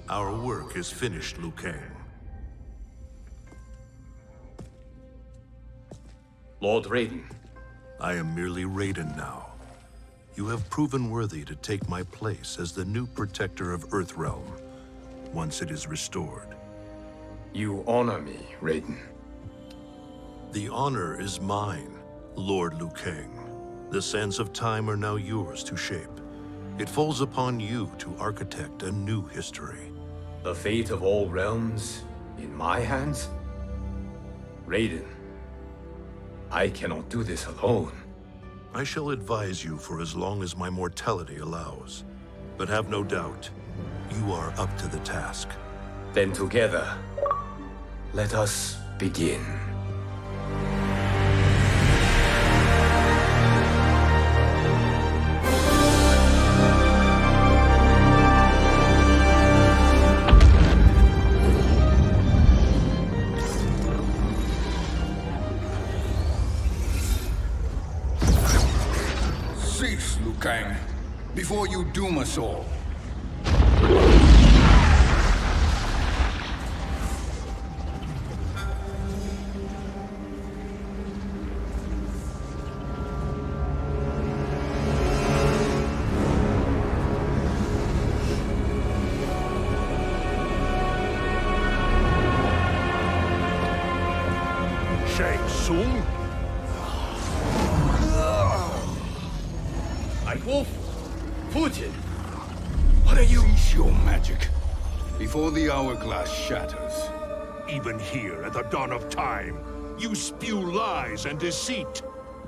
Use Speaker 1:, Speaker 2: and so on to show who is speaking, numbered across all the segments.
Speaker 1: Our work is finished, Liu Kang.
Speaker 2: Lord Raiden,
Speaker 1: I am merely Raiden now. You have proven worthy to take my place as the new protector of Earthrealm, once it is restored.
Speaker 2: you honor me, Raiden.
Speaker 1: The honor is mine, Lord Liu Kang. The sands of time are now yours to shape. It falls upon you to architect a new history.
Speaker 2: The fate of all realms in my hands? Raiden, I cannot do this alone.
Speaker 1: I shall advise you for as long as my mortality allows. But have no doubt, you are up to the task.
Speaker 2: Then together, let us begin.
Speaker 3: Cease, Liu Kang, before you doom us all.
Speaker 1: Shang Tsung?
Speaker 2: Wolf, Fujin, what are you?
Speaker 3: Cease your magic, before the hourglass shatters.
Speaker 4: Even here at the dawn of time, you spew lies and deceit.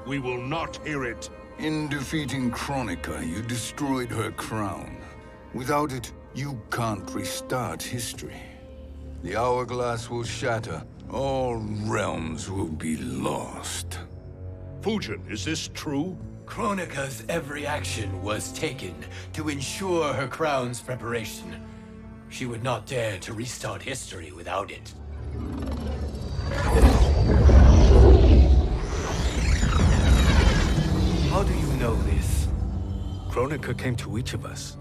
Speaker 4: We will not hear it.
Speaker 3: In defeating Kronika, you destroyed her crown. Without it, you can't restart history. The hourglass will shatter. All realms will be lost.
Speaker 4: Fujin, is this true?
Speaker 2: Kronika's every action was taken to ensure her crown's preparation. She would not dare to restart history without it. How do you know this?
Speaker 5: Kronika came to each of us.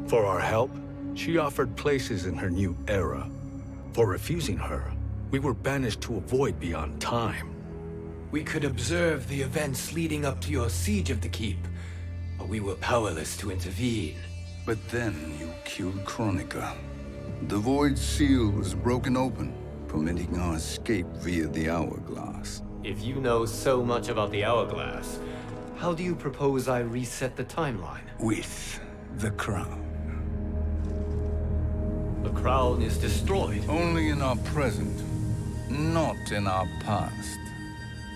Speaker 5: For our help, she offered places in her new era. For refusing her, we were banished to a void beyond time.
Speaker 2: We could observe the events leading up to your siege of the keep, but we were powerless to intervene.
Speaker 3: But then you killed Kronika. The Void Seal was broken open, permitting our escape via the hourglass.
Speaker 2: If you know so much about the hourglass, how do you propose I reset the timeline?
Speaker 3: With the crown.
Speaker 2: The crown is destroyed.
Speaker 3: Only in our present, not in our past.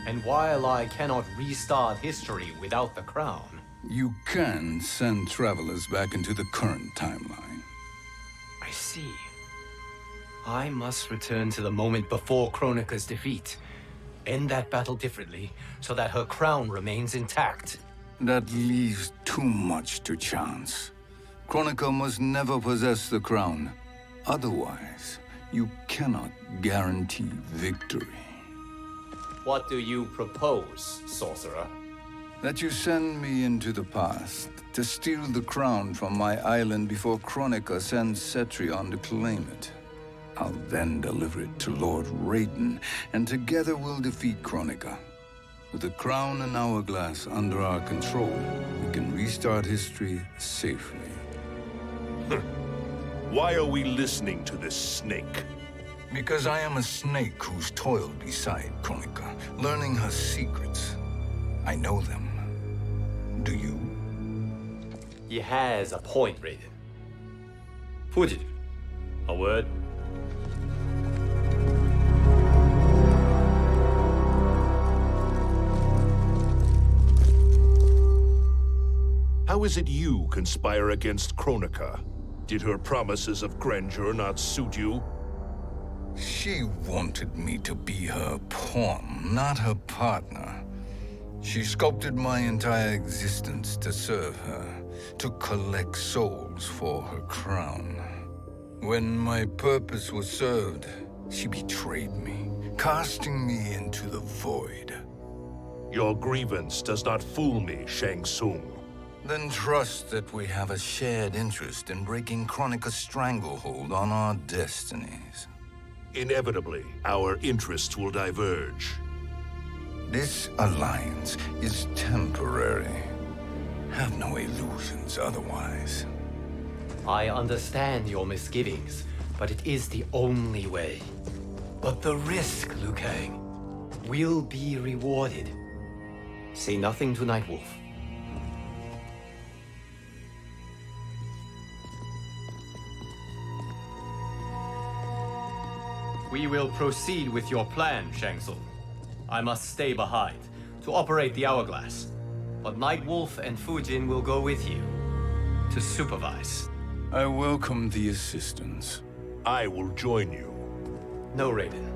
Speaker 2: And while I cannot restart history without the crown,
Speaker 3: You can send travelers back into the current timeline.
Speaker 2: I see. I must return to the moment before Kronika's defeat. End that battle differently, so that her crown remains intact.
Speaker 3: That leaves too much to chance. Kronika must never possess the crown. Otherwise, you cannot guarantee victory.
Speaker 2: What do you propose, sorcerer?
Speaker 3: That you send me into the past to steal the crown from my island before Kronika sends Cetrion to claim it. I'll then deliver it to Lord Raiden, and together we'll defeat Kronika. With the crown and hourglass under our control, we can restart history safely.
Speaker 4: Why are we listening to this snake?
Speaker 3: Because I am a snake who's toiled beside Kronika, learning her secrets. I know them. Do you?
Speaker 2: He has a point, Raiden. Fujin, a word?
Speaker 4: How is it you conspire against Kronika? Did her promises of grandeur not suit you?
Speaker 3: She wanted me to be her pawn, not her partner. She sculpted my entire existence to serve her, to collect souls for her crown. When my purpose was served, she betrayed me, casting me into the void.
Speaker 4: Your grievance does not fool me, Shang Tsung.
Speaker 3: Then trust that we have a shared interest in breaking Kronika's stranglehold on our destinies.
Speaker 4: Inevitably, our interests will diverge.
Speaker 3: This alliance is temporary. Have no illusions otherwise.
Speaker 2: I understand your misgivings, but it is the only way. But the risk, Liu Kang, will be rewarded. Say nothing to Nightwolf. We will proceed with your plan, Shang Tsung. I must stay behind to operate the Hourglass. But Nightwolf and Fujin will go with you to supervise.
Speaker 3: I welcome the assistance.
Speaker 4: I will join you.
Speaker 2: No, Raiden.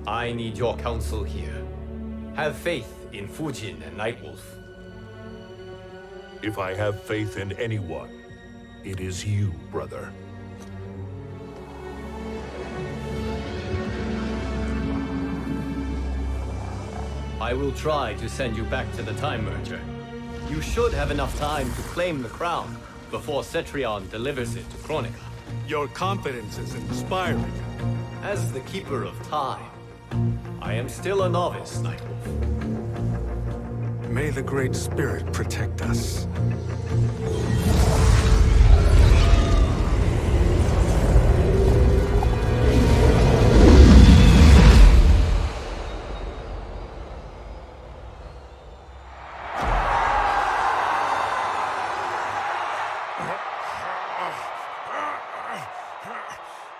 Speaker 2: I need your counsel here. Have faith in Fujin and Nightwolf.
Speaker 4: If I have faith in anyone, it is you, brother.
Speaker 2: I will try to send you back to the Time Merger. You should have enough time to claim the crown before Cetrion delivers it to Kronika.
Speaker 5: Your confidence is inspiring.
Speaker 2: As the Keeper of Time, I am still a novice, Nightwolf.
Speaker 5: May the Great Spirit protect us.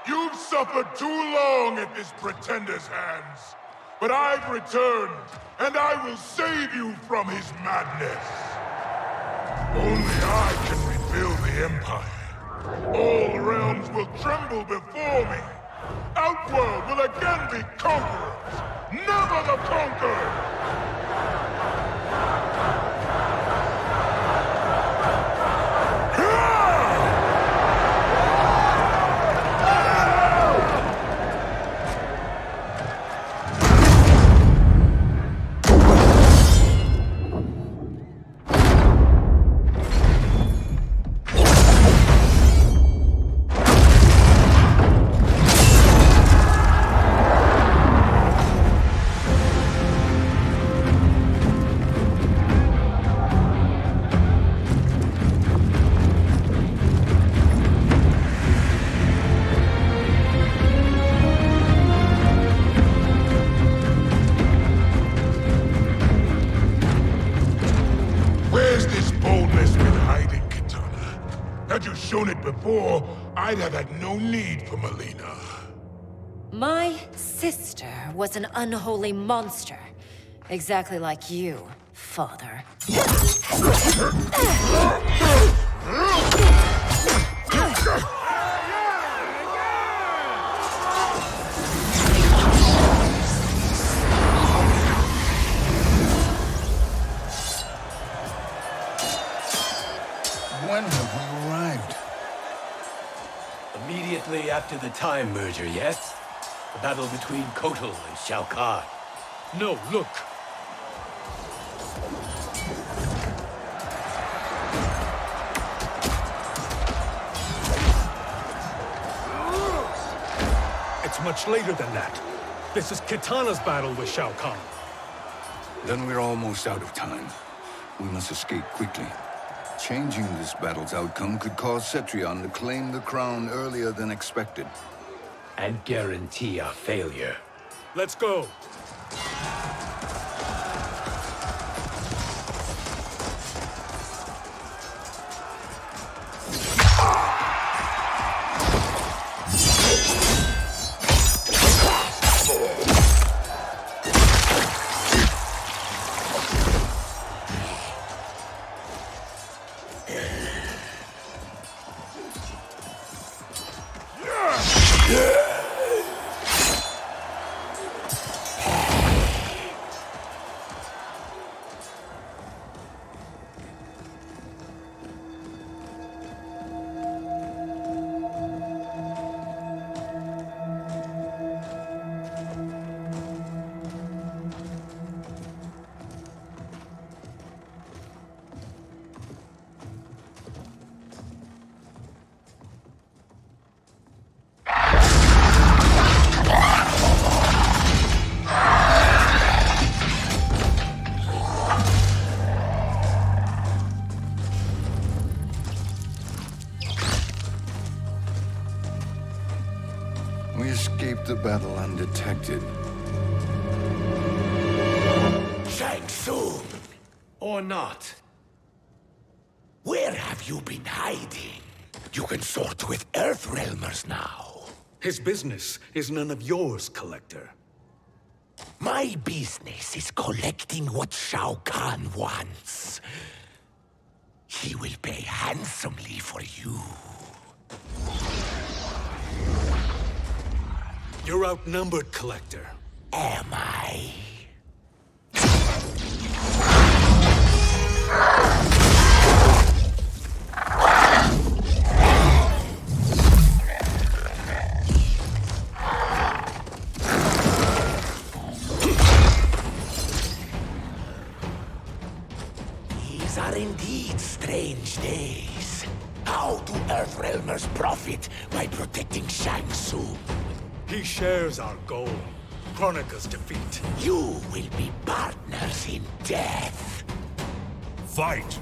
Speaker 6: You've suffered too long at this pretender's hands. But I've returned, and I will save you from his madness. Only I can rebuild the Empire. All realms will tremble before me. Outworld will again be conquerors, never the conquered! Had you shown it before, I'd have had no need for Melina.
Speaker 7: My sister was an unholy monster. Exactly like you, father.
Speaker 3: When have we arrived?
Speaker 2: Immediately after the Time Merger, yes? The battle between Kotal and Shao Kahn.
Speaker 5: No, look! It's much later than that. This is Kitana's battle with Shao Kahn.
Speaker 3: Then we're almost out of time. We must escape quickly. Changing this battle's outcome could cause Cetrion to claim the crown earlier than expected.
Speaker 2: And guarantee our failure.
Speaker 5: Let's go!
Speaker 3: escaped the battle undetected.
Speaker 8: Shang Tsung!
Speaker 2: Or not.
Speaker 8: Where have you been hiding? You can sort with Earthrealmers now.
Speaker 5: His business is none of yours, Collector.
Speaker 8: My business is collecting what Shao Kahn wants. He will pay handsomely for you.
Speaker 5: You're outnumbered, Collector.
Speaker 8: Am I? These are indeed strange days. How do Earthrealmers profit by protecting Shang Tsung?
Speaker 5: He shares our goal. Kronika's defeat.
Speaker 8: You will be partners in death.
Speaker 4: Fight!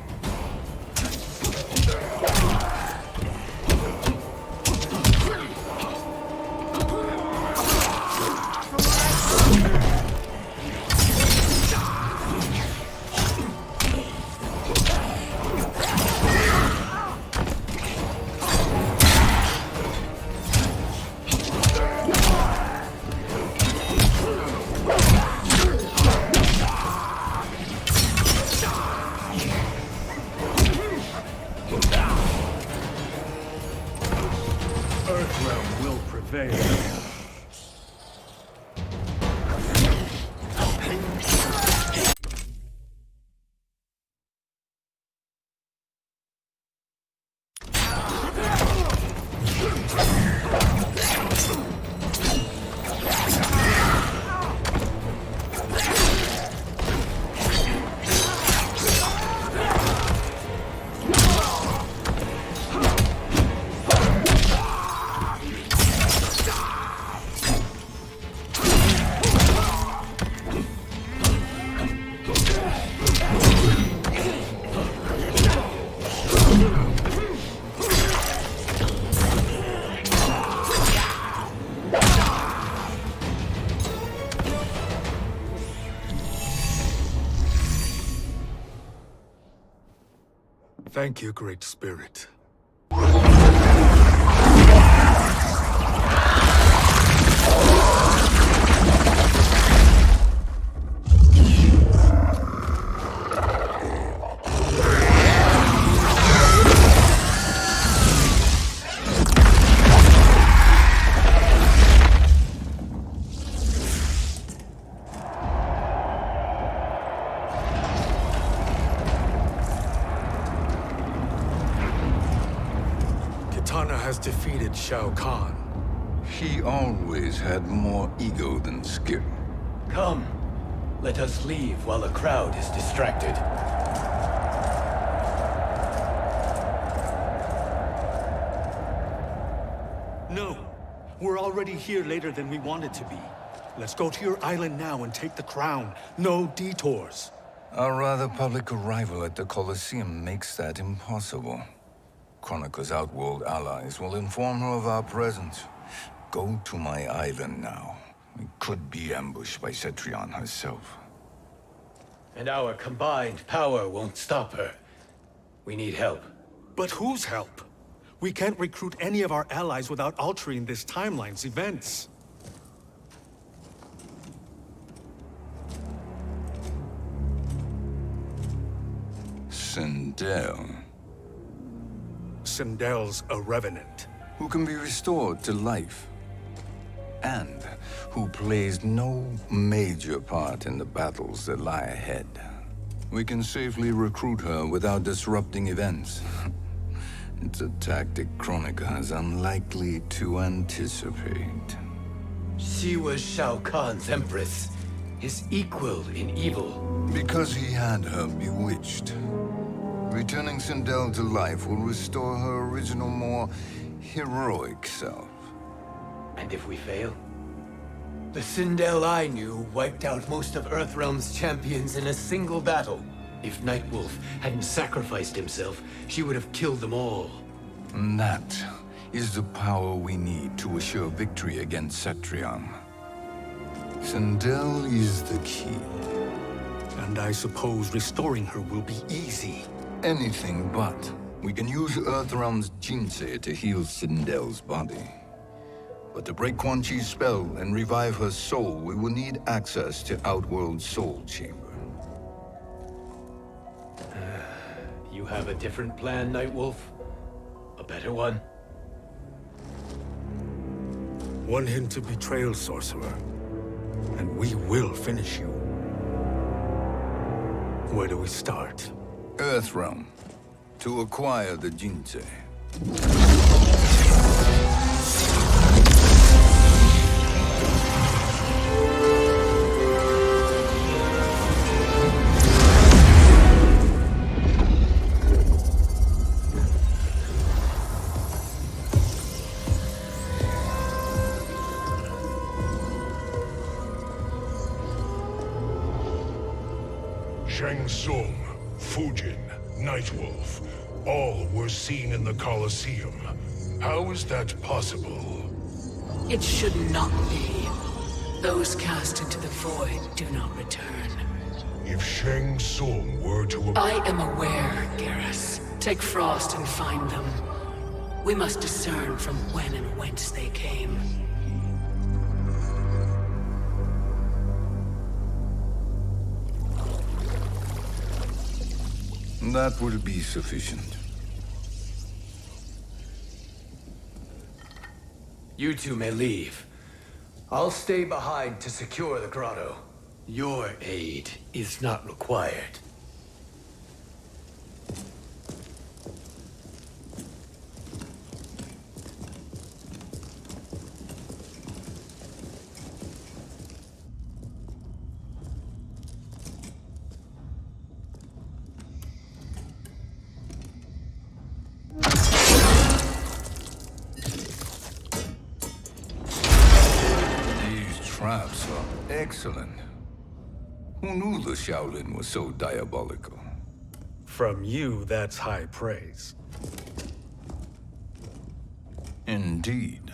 Speaker 5: Earthrealm will prevail. Thank you, Great Spirit. Kitana has defeated Shao Kahn.
Speaker 3: He always had more ego than skill.
Speaker 2: Come, let us leave while the crowd is distracted.
Speaker 5: No, we're already here later than we wanted to be. Let's go to your island now and take the crown. No detours.
Speaker 3: Our rather public arrival at the Colosseum makes that impossible. Kronika's outworld allies will inform her of our presence. Go to my island now. We could be ambushed by Cetrion herself.
Speaker 2: And our combined power won't stop her. We need help.
Speaker 5: But whose help? We can't recruit any of our allies without altering this timeline's events.
Speaker 3: Sindel,
Speaker 5: Sindel's a revenant.
Speaker 3: who can be restored to life, and who plays no major part in the battles that lie ahead. We can safely recruit her without disrupting events. It's a tactic Kronika is unlikely to anticipate.
Speaker 2: She was Shao Kahn's empress, his equal in evil.
Speaker 3: Because he had her bewitched. Returning Sindel to life will restore her original, more heroic self.
Speaker 2: And if we fail? The Sindel I knew wiped out most of Earthrealm's champions in a single battle. If Nightwolf hadn't sacrificed himself, she would have killed them all.
Speaker 3: And that is the power we need to assure victory against Cetrion. Sindel is the key.
Speaker 5: And I suppose restoring her will be easy.
Speaker 3: Anything but. We can use Earthrealm's Jinsei to heal Sindel's body. But to break Quan Chi's spell and revive her soul, we will need access to Outworld's Soul Chamber.
Speaker 2: You have a different plan, Nightwolf? A better one?
Speaker 5: One hint to betrayal, Sorcerer, and we will finish you. Where do we start?
Speaker 3: Earthrealm. To acquire the Jinsei.
Speaker 6: Shang Tsung, Fujin, Nightwolf, all were seen in the Colosseum. How is that possible?
Speaker 9: It should not be. Those cast into the void do not return.
Speaker 6: If Shang Tsung were to...
Speaker 9: I am aware, Garrus. Take Frost and find them. We must discern from when and whence they came.
Speaker 3: That will be sufficient.
Speaker 2: You two may leave. I'll stay behind to secure the grotto. Your aid is not required.
Speaker 3: Traps are excellent. Who knew the Shaolin was so diabolical?
Speaker 5: From you, that's high praise.
Speaker 3: Indeed.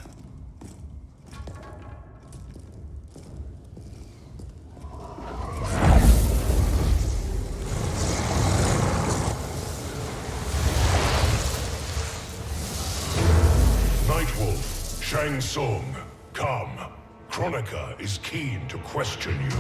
Speaker 6: Nightwolf, Shang Tsung, come. Kronika is keen to question you.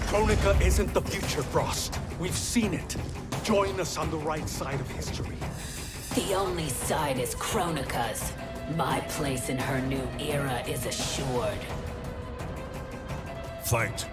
Speaker 5: Kronika isn't the future, Frost. We've seen it. Join us on the right side of history.
Speaker 7: The only side is Kronika's. My place in her new era is assured.
Speaker 6: Fight.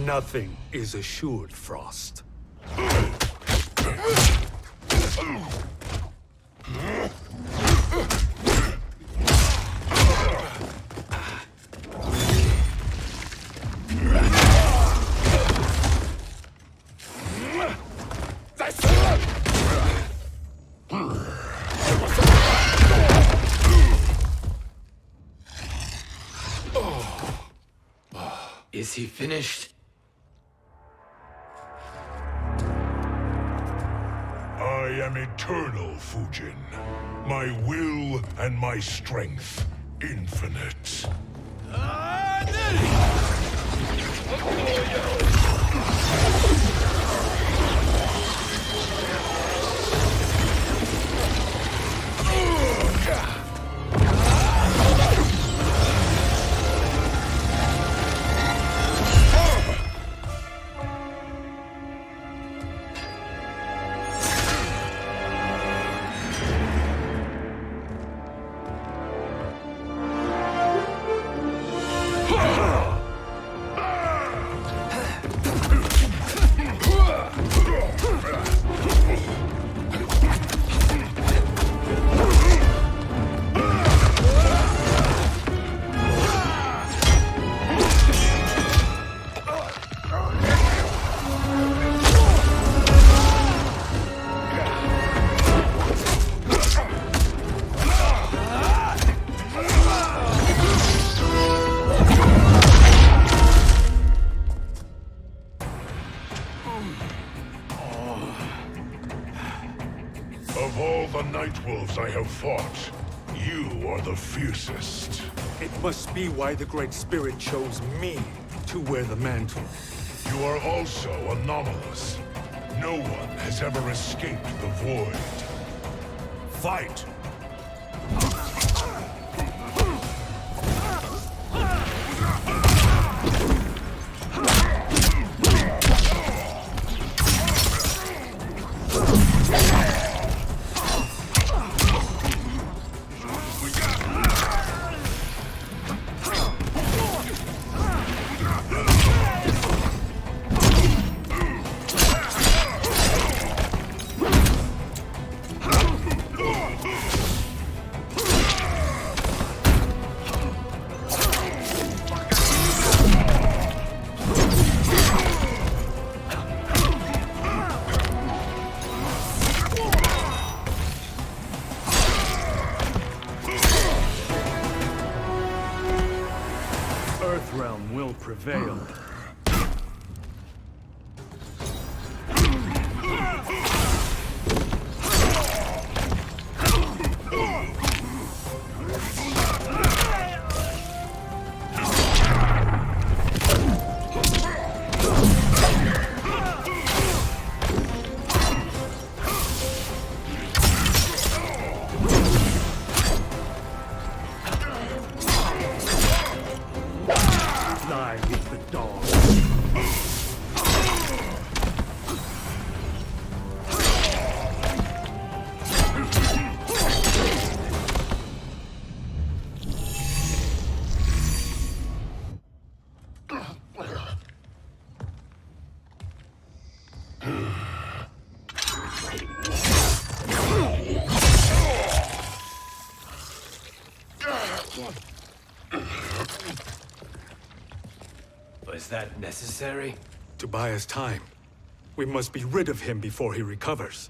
Speaker 5: Nothing is assured, Frost.
Speaker 2: Is he finished?
Speaker 6: I am eternal, Fujin. My will and my strength infinite. Of all the Nightwolves I have fought, you are the fiercest.
Speaker 5: It must be why the Great Spirit chose me to wear the mantle.
Speaker 6: You are also anomalous. No one has ever escaped the void. Fight!
Speaker 5: Earthrealm will prevail. Lie with the dog.
Speaker 2: Was that necessary?
Speaker 5: To buy us time. We must be rid of him before he recovers.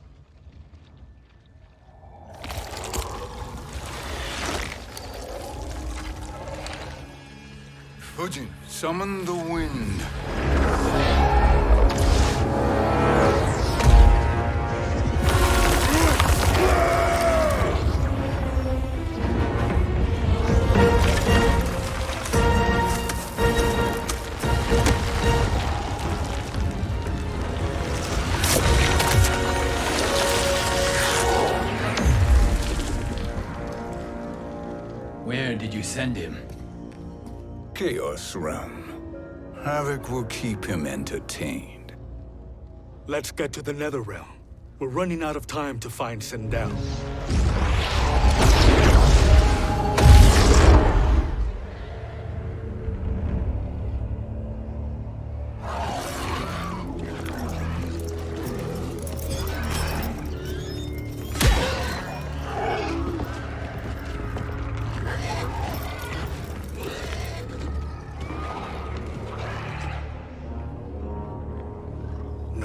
Speaker 3: Fujin, summon the wind.
Speaker 2: Where did you send him?
Speaker 3: Chaos Realm. Havoc will keep him entertained.
Speaker 5: Let's get to the Netherrealm. We're running out of time to find Sindel.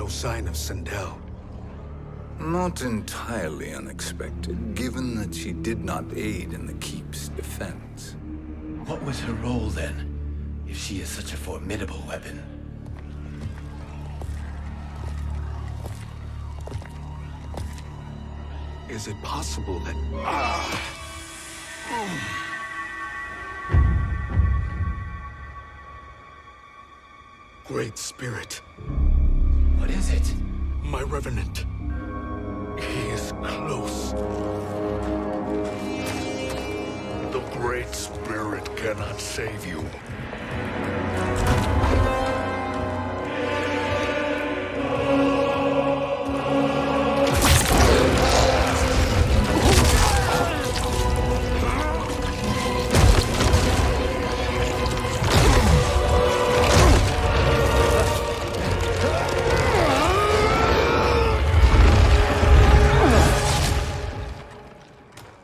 Speaker 5: no sign of Sindel.
Speaker 3: Not entirely unexpected, given that she did not aid in the Keep's defense.
Speaker 2: What was her role then, if she is such a formidable weapon?
Speaker 5: Is it possible that... Great Spirit,
Speaker 2: What is it?
Speaker 5: my Revenant. He is close.
Speaker 6: The Great Spirit cannot save you.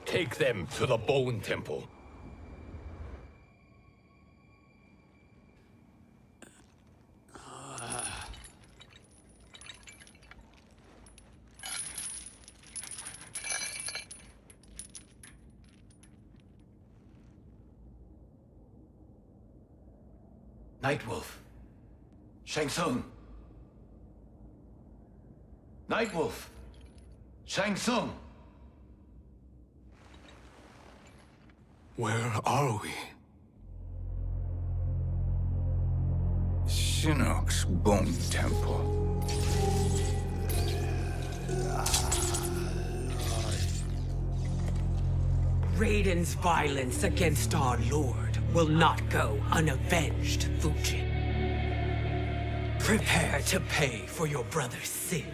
Speaker 2: Take them to the Bone Temple. Nightwolf. Shang Tsung. Nightwolf. Shang Tsung.
Speaker 5: Where are we?
Speaker 3: Shinnok's Bone Temple.
Speaker 9: Raiden's violence against our Lord will not go unavenged, Fujin. Prepare to pay for your brother's sins.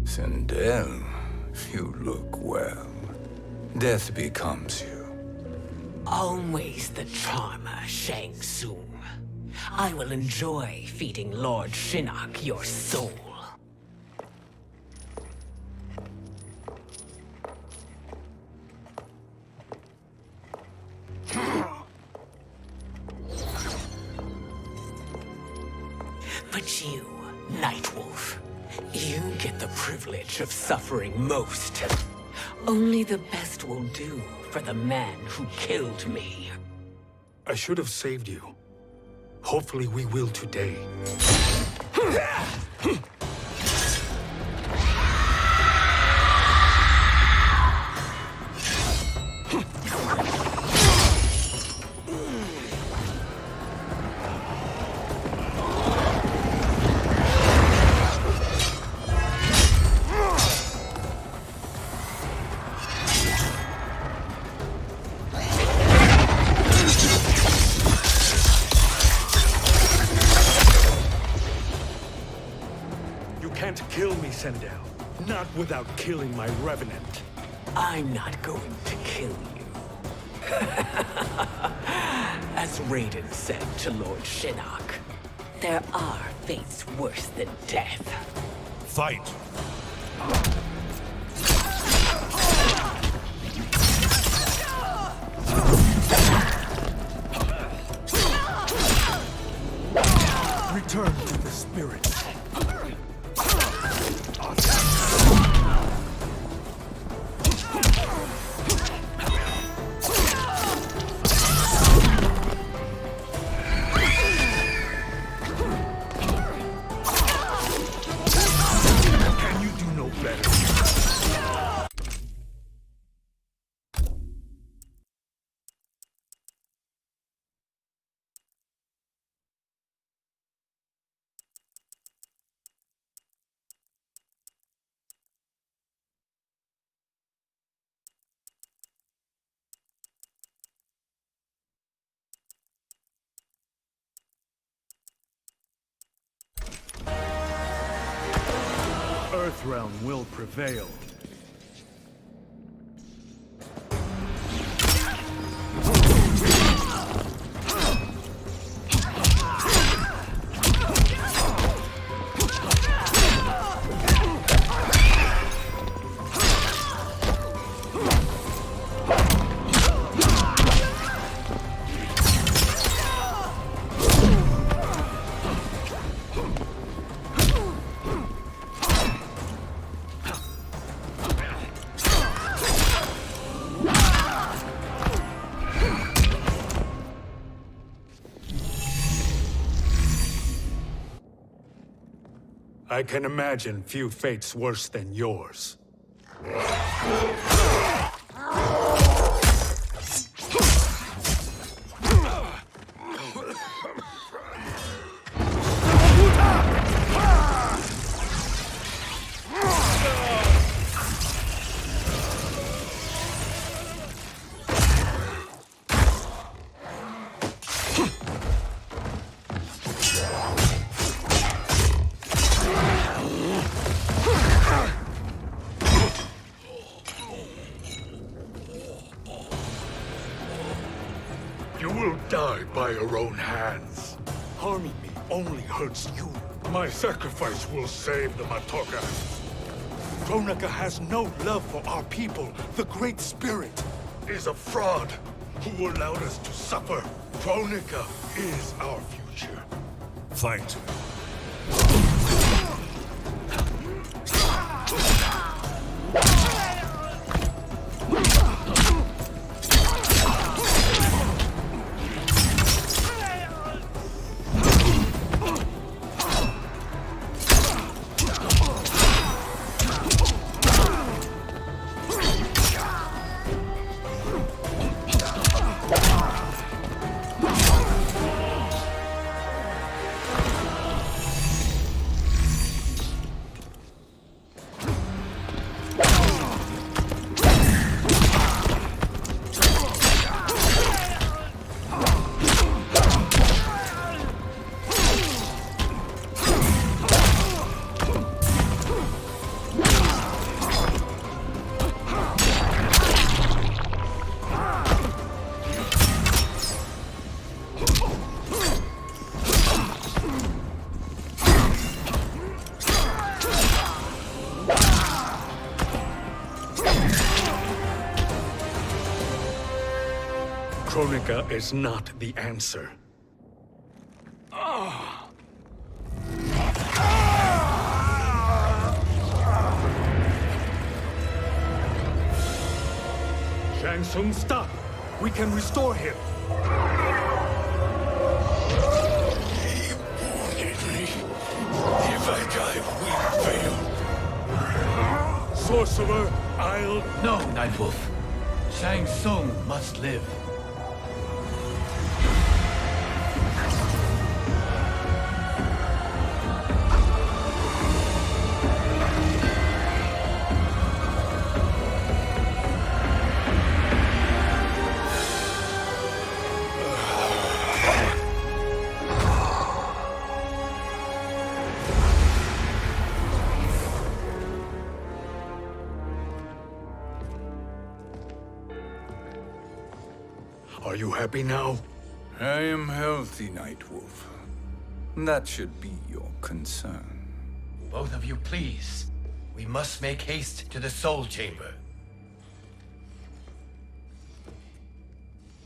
Speaker 3: Sindel, you look well. Death becomes you.
Speaker 9: Always the charmer, Shang Tsung. I will enjoy feeding Lord Shinnok your soul. But you, Nightwolf, you get the privilege of suffering most. Only the best will do for the man who killed me.
Speaker 5: I should have saved you. Hopefully we will today. Kill me, Sindel. Not without killing my Revenant.
Speaker 9: I'm not going to kill you. As Raiden said to Lord Shinnok, there are fates worse than death.
Speaker 4: Fight!
Speaker 5: Return to the spirit. Earthrealm will prevail. I can imagine few fates worse than yours.
Speaker 6: You will die by your own hands.
Speaker 5: Harming me only hurts you.
Speaker 6: My sacrifice will save the Matoka.
Speaker 5: Kronika has no love for our people. The Great Spirit
Speaker 6: Is a fraud who allowed us to suffer. Kronika is our future. Fight.
Speaker 5: Kronika is not the answer. Shang Tsung, stop! We can restore him!
Speaker 6: He wounded me. If I die, we fail.
Speaker 5: Sorcerer, I'll...
Speaker 2: No, Nightwolf. Shang Tsung must live.
Speaker 5: Are you happy now?
Speaker 3: I am healthy, Nightwolf. That should be your concern.
Speaker 2: Both of you, please. We must make haste to the Soul Chamber.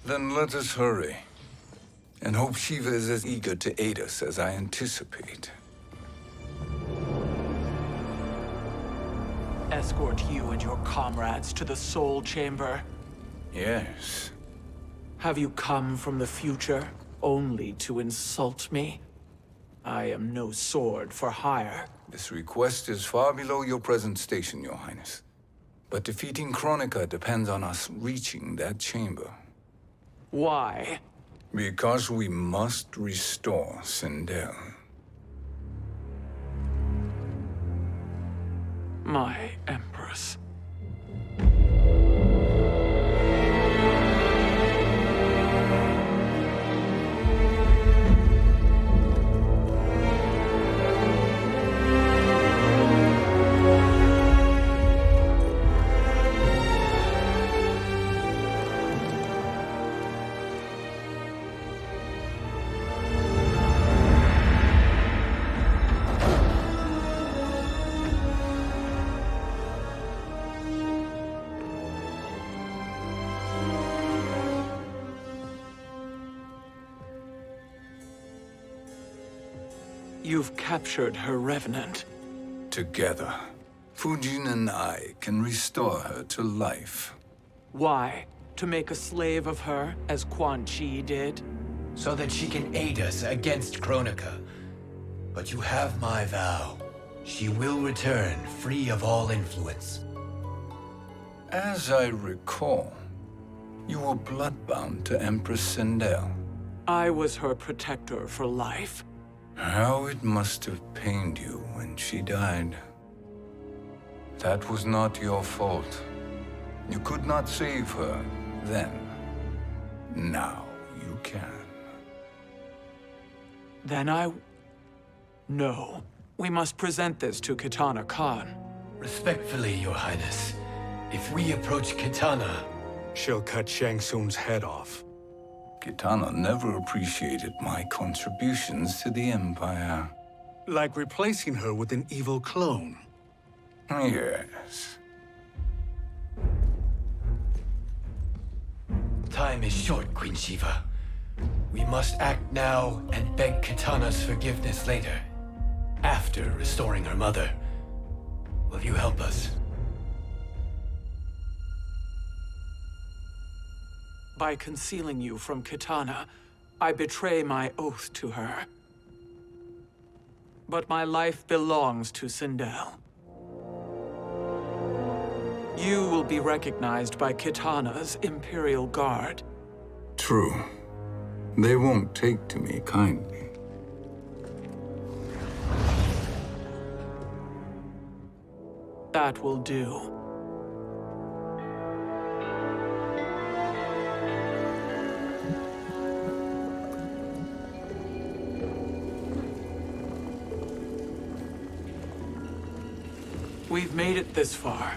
Speaker 3: Then let us hurry. And hope Shiva is as eager to aid us as I anticipate.
Speaker 10: Escort you and your comrades to the Soul Chamber.
Speaker 3: Yes.
Speaker 10: Have you come from the future only to insult me? I am no sword for hire.
Speaker 3: This request is far below your present station, Your Highness. But defeating Kronika depends on us reaching that chamber.
Speaker 10: Why?
Speaker 3: Because we must restore Sindel.
Speaker 10: My Empress. You've captured her revenant.
Speaker 3: Together, Fujin and I can restore her to life.
Speaker 10: Why? To make a slave of her, as Quan Chi did?
Speaker 2: So that she can aid us against Kronika. But you have my vow. She will return free of all influence.
Speaker 3: As I recall, you were bloodbound to Empress Sindel.
Speaker 10: I was her protector for life.
Speaker 3: How it must have pained you when she died. That was not your fault. You could not save her then. Now you can.
Speaker 10: Then No. We must present this to Kitana Khan.
Speaker 2: Respectfully, Your Highness, if we approach Kitana,
Speaker 5: She'll cut Shang Tsung's head off.
Speaker 3: Kitana never appreciated my contributions to the Empire.
Speaker 5: Like replacing her with an evil clone.
Speaker 3: Yes.
Speaker 2: time is short, Queen Shiva. We must act now and beg Kitana's forgiveness later, after restoring her mother. Will you help us?
Speaker 10: By concealing you from Kitana, I betray my oath to her. But my life belongs to Sindel. You will be recognized by Kitana's Imperial Guard.
Speaker 3: True. They won't take to me kindly.
Speaker 10: That will do. We've made it this far.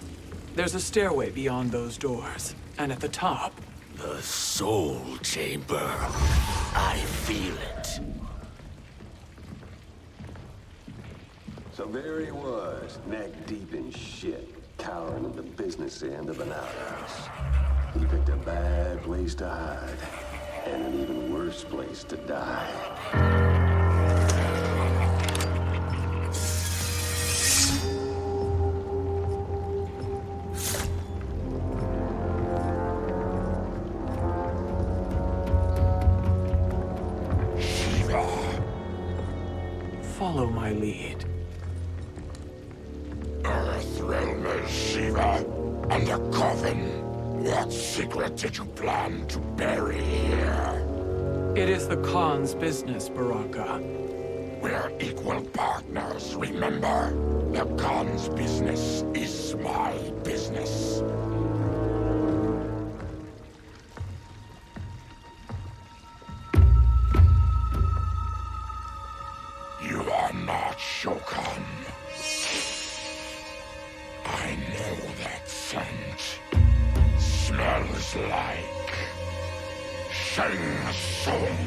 Speaker 10: There's a stairway beyond those doors, and at the top...
Speaker 8: The Soul Chamber. I feel it.
Speaker 11: So there he was, neck deep in shit, cowering at the business end of an outhouse. He picked a bad place to hide, and an even worse place to die.
Speaker 10: Follow my lead.
Speaker 8: Earthrealmer Shiva, and a coffin. What secret did you plan to bury here?
Speaker 10: It is the Khan's business, Baraka.
Speaker 8: We're equal partners, remember? The Khan's business is my business. You are not Shokan. I know that scent. Smells like Shang Tsung.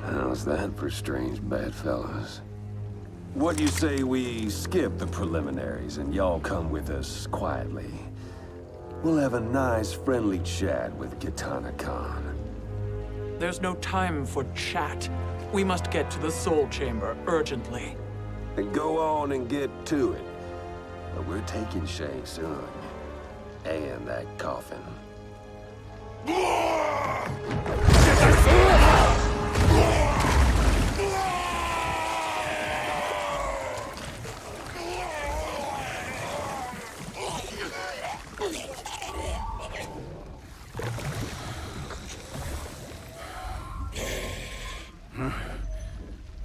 Speaker 11: How's that for strange bedfellows? What do you say we skip the preliminaries and y'all come with us quietly? We'll have a nice, friendly chat with Kitana Khan.
Speaker 10: There's no time for chat. We must get to the Soul Chamber urgently.
Speaker 11: And go on and get to it. But we're taking Shang Tsung. And that coffin.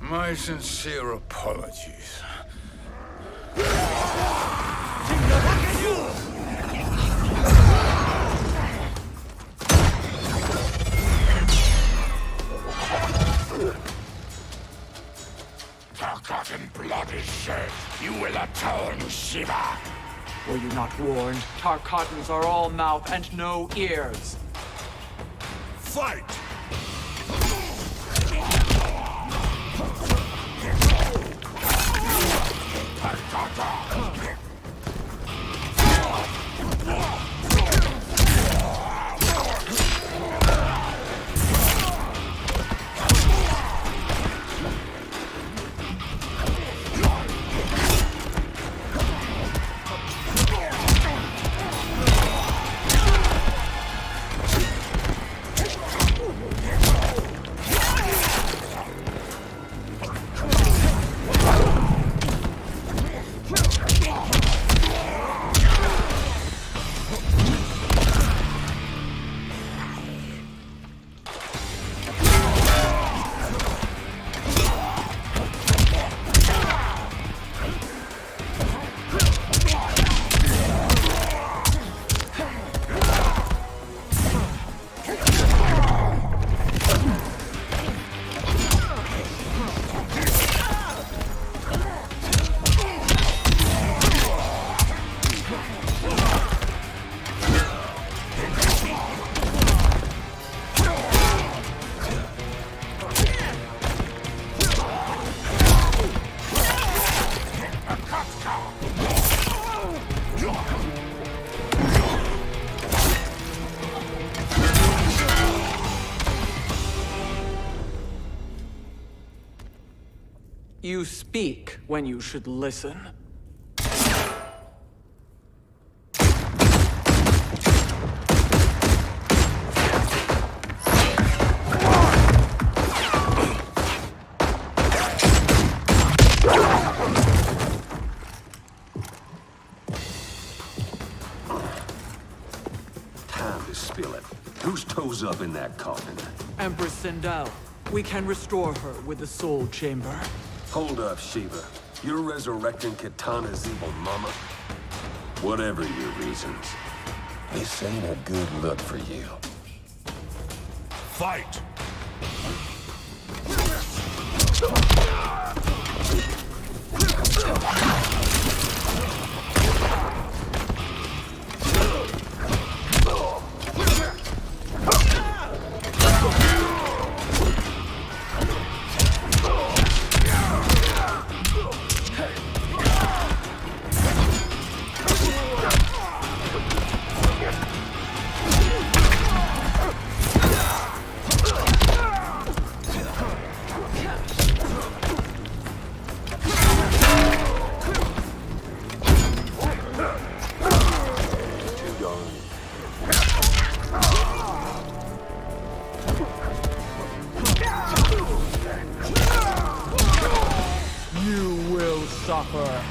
Speaker 3: My sincere apologies.
Speaker 8: Forgotten blood is shed. You will atone, Shiva.
Speaker 10: Were you not warned? Tarkatans are all mouth and no ears.
Speaker 4: Fight!
Speaker 10: You speak when you should listen.
Speaker 11: Time to spill it. Whose toes up in that coffin?
Speaker 10: Empress Sindel, we can restore her with the Soul Chamber.
Speaker 11: Hold up, Shiva. You're resurrecting Kitana's evil mama? Whatever your reasons, this ain't a good look for you.
Speaker 4: Fight!
Speaker 10: You will suffer.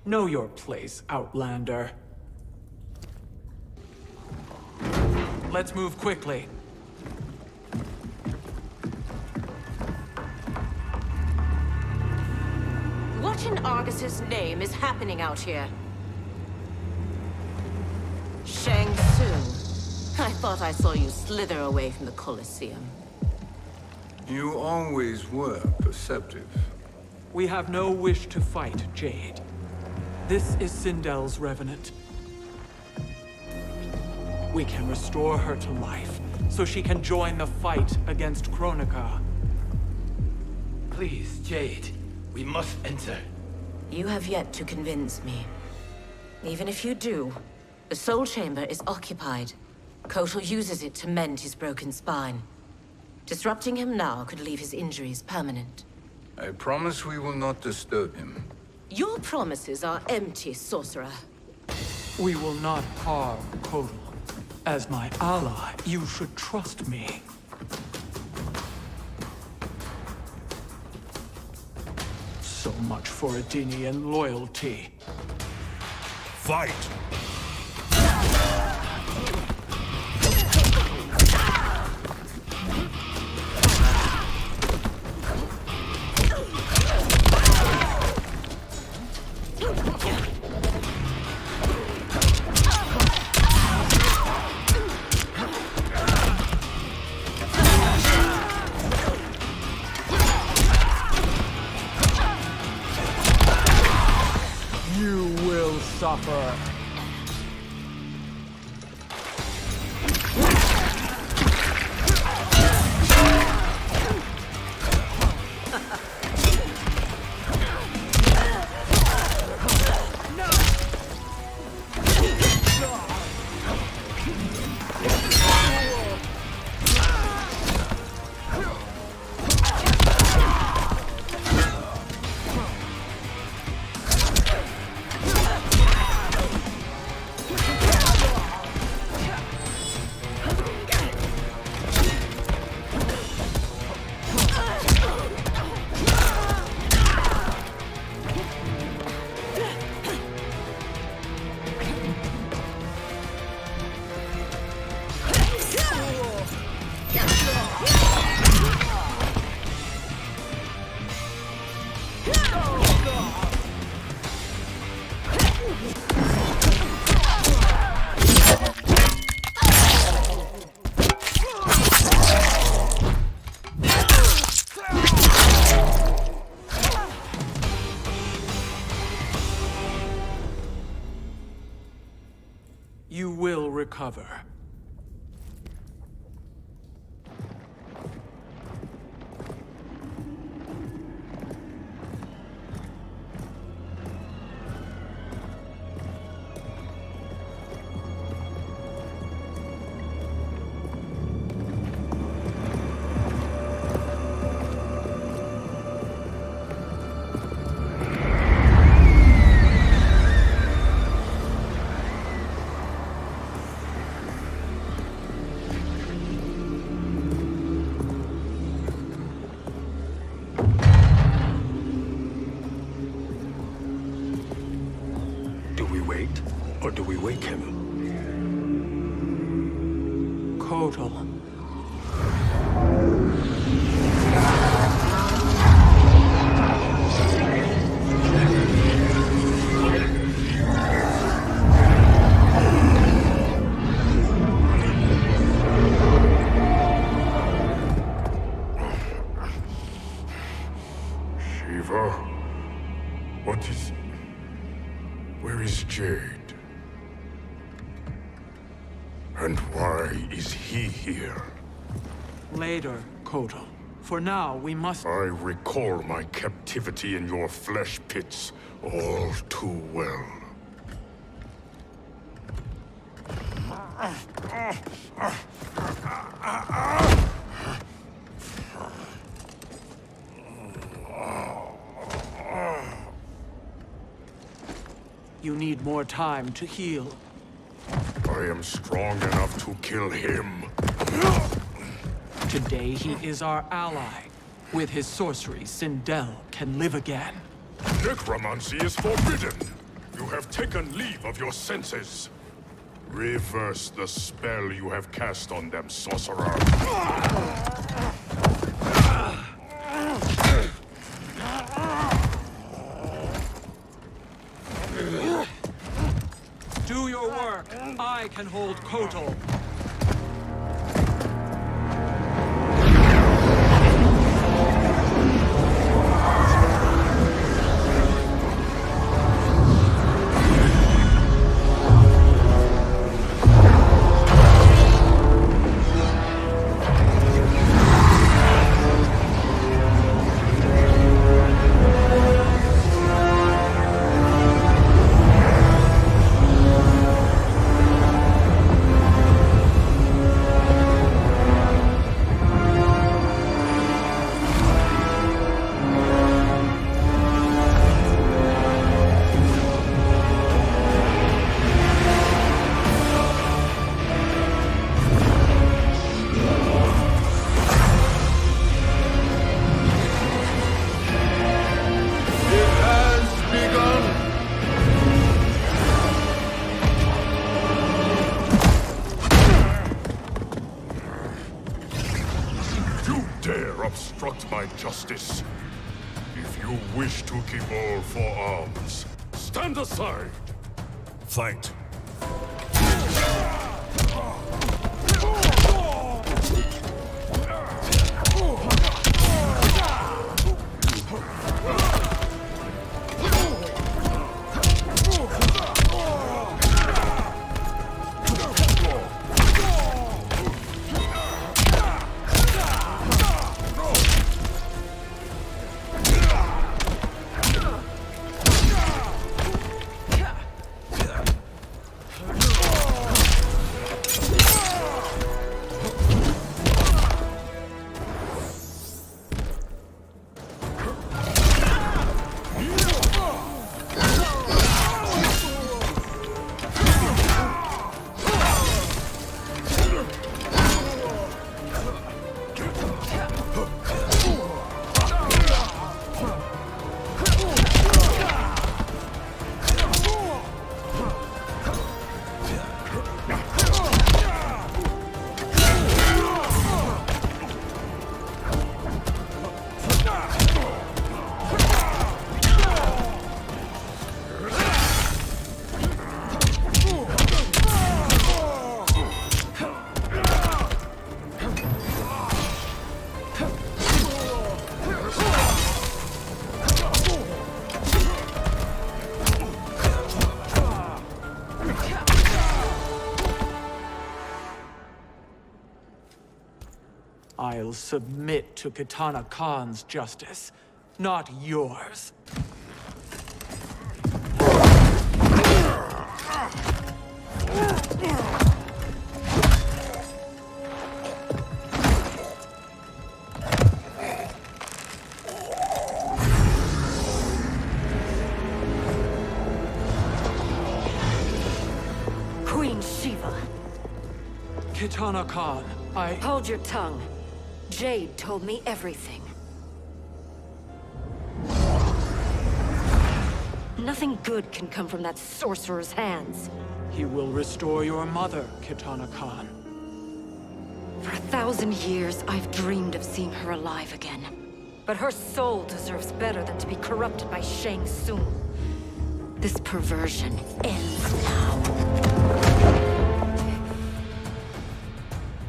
Speaker 10: Know your place, Outlander. Let's move quickly.
Speaker 12: What in Argus's name is happening out here? Shang Tsung. I thought I saw you slither away from the Colosseum.
Speaker 3: You always were perceptive.
Speaker 10: We have no wish to fight, Jade. This is Sindel's Revenant. We can restore her to life, so she can join the fight against Kronika.
Speaker 2: Please, Jade. We must enter.
Speaker 12: You have yet to convince me. Even if you do, the Soul Chamber is occupied. Kotal uses it to mend his broken spine. Disrupting him now could leave his injuries permanent.
Speaker 3: I promise we will not disturb him.
Speaker 12: Your promises are empty, sorcerer.
Speaker 10: We will not harm Kotal. As my ally, you should trust me. So much for Adenian loyalty.
Speaker 4: Fight!
Speaker 10: You will suffer. You will recover.
Speaker 5: Or do we wake him?
Speaker 10: Kotal.
Speaker 6: Shiva? What is... Where is Jade? And why is he here?
Speaker 10: Later, Kotal. For now, we must...
Speaker 6: I recall my captivity in your flesh pits all too well.
Speaker 10: You need more time to heal.
Speaker 6: I am strong enough to kill him.
Speaker 10: Today he is our ally. With his sorcery, Sindel can live again.
Speaker 6: Necromancy is forbidden. You have taken leave of your senses. Reverse the spell you have cast on them, sorcerer.
Speaker 10: Do your work. I can hold Kotal.
Speaker 6: Obstruct my justice. If you wish to keep all for arms, stand aside. Fight.
Speaker 10: I'll submit to Kitana Khan's justice, not yours.
Speaker 13: Queen Shiva.
Speaker 10: Kitana Khan,
Speaker 13: Hold your tongue. Jade told me everything. Nothing good can come from that sorcerer's hands.
Speaker 10: He will restore your mother, Kitana Khan.
Speaker 13: For 1,000 years, I've dreamed of seeing her alive again. But her soul deserves better than to be corrupted by Shang Tsung. This perversion ends now.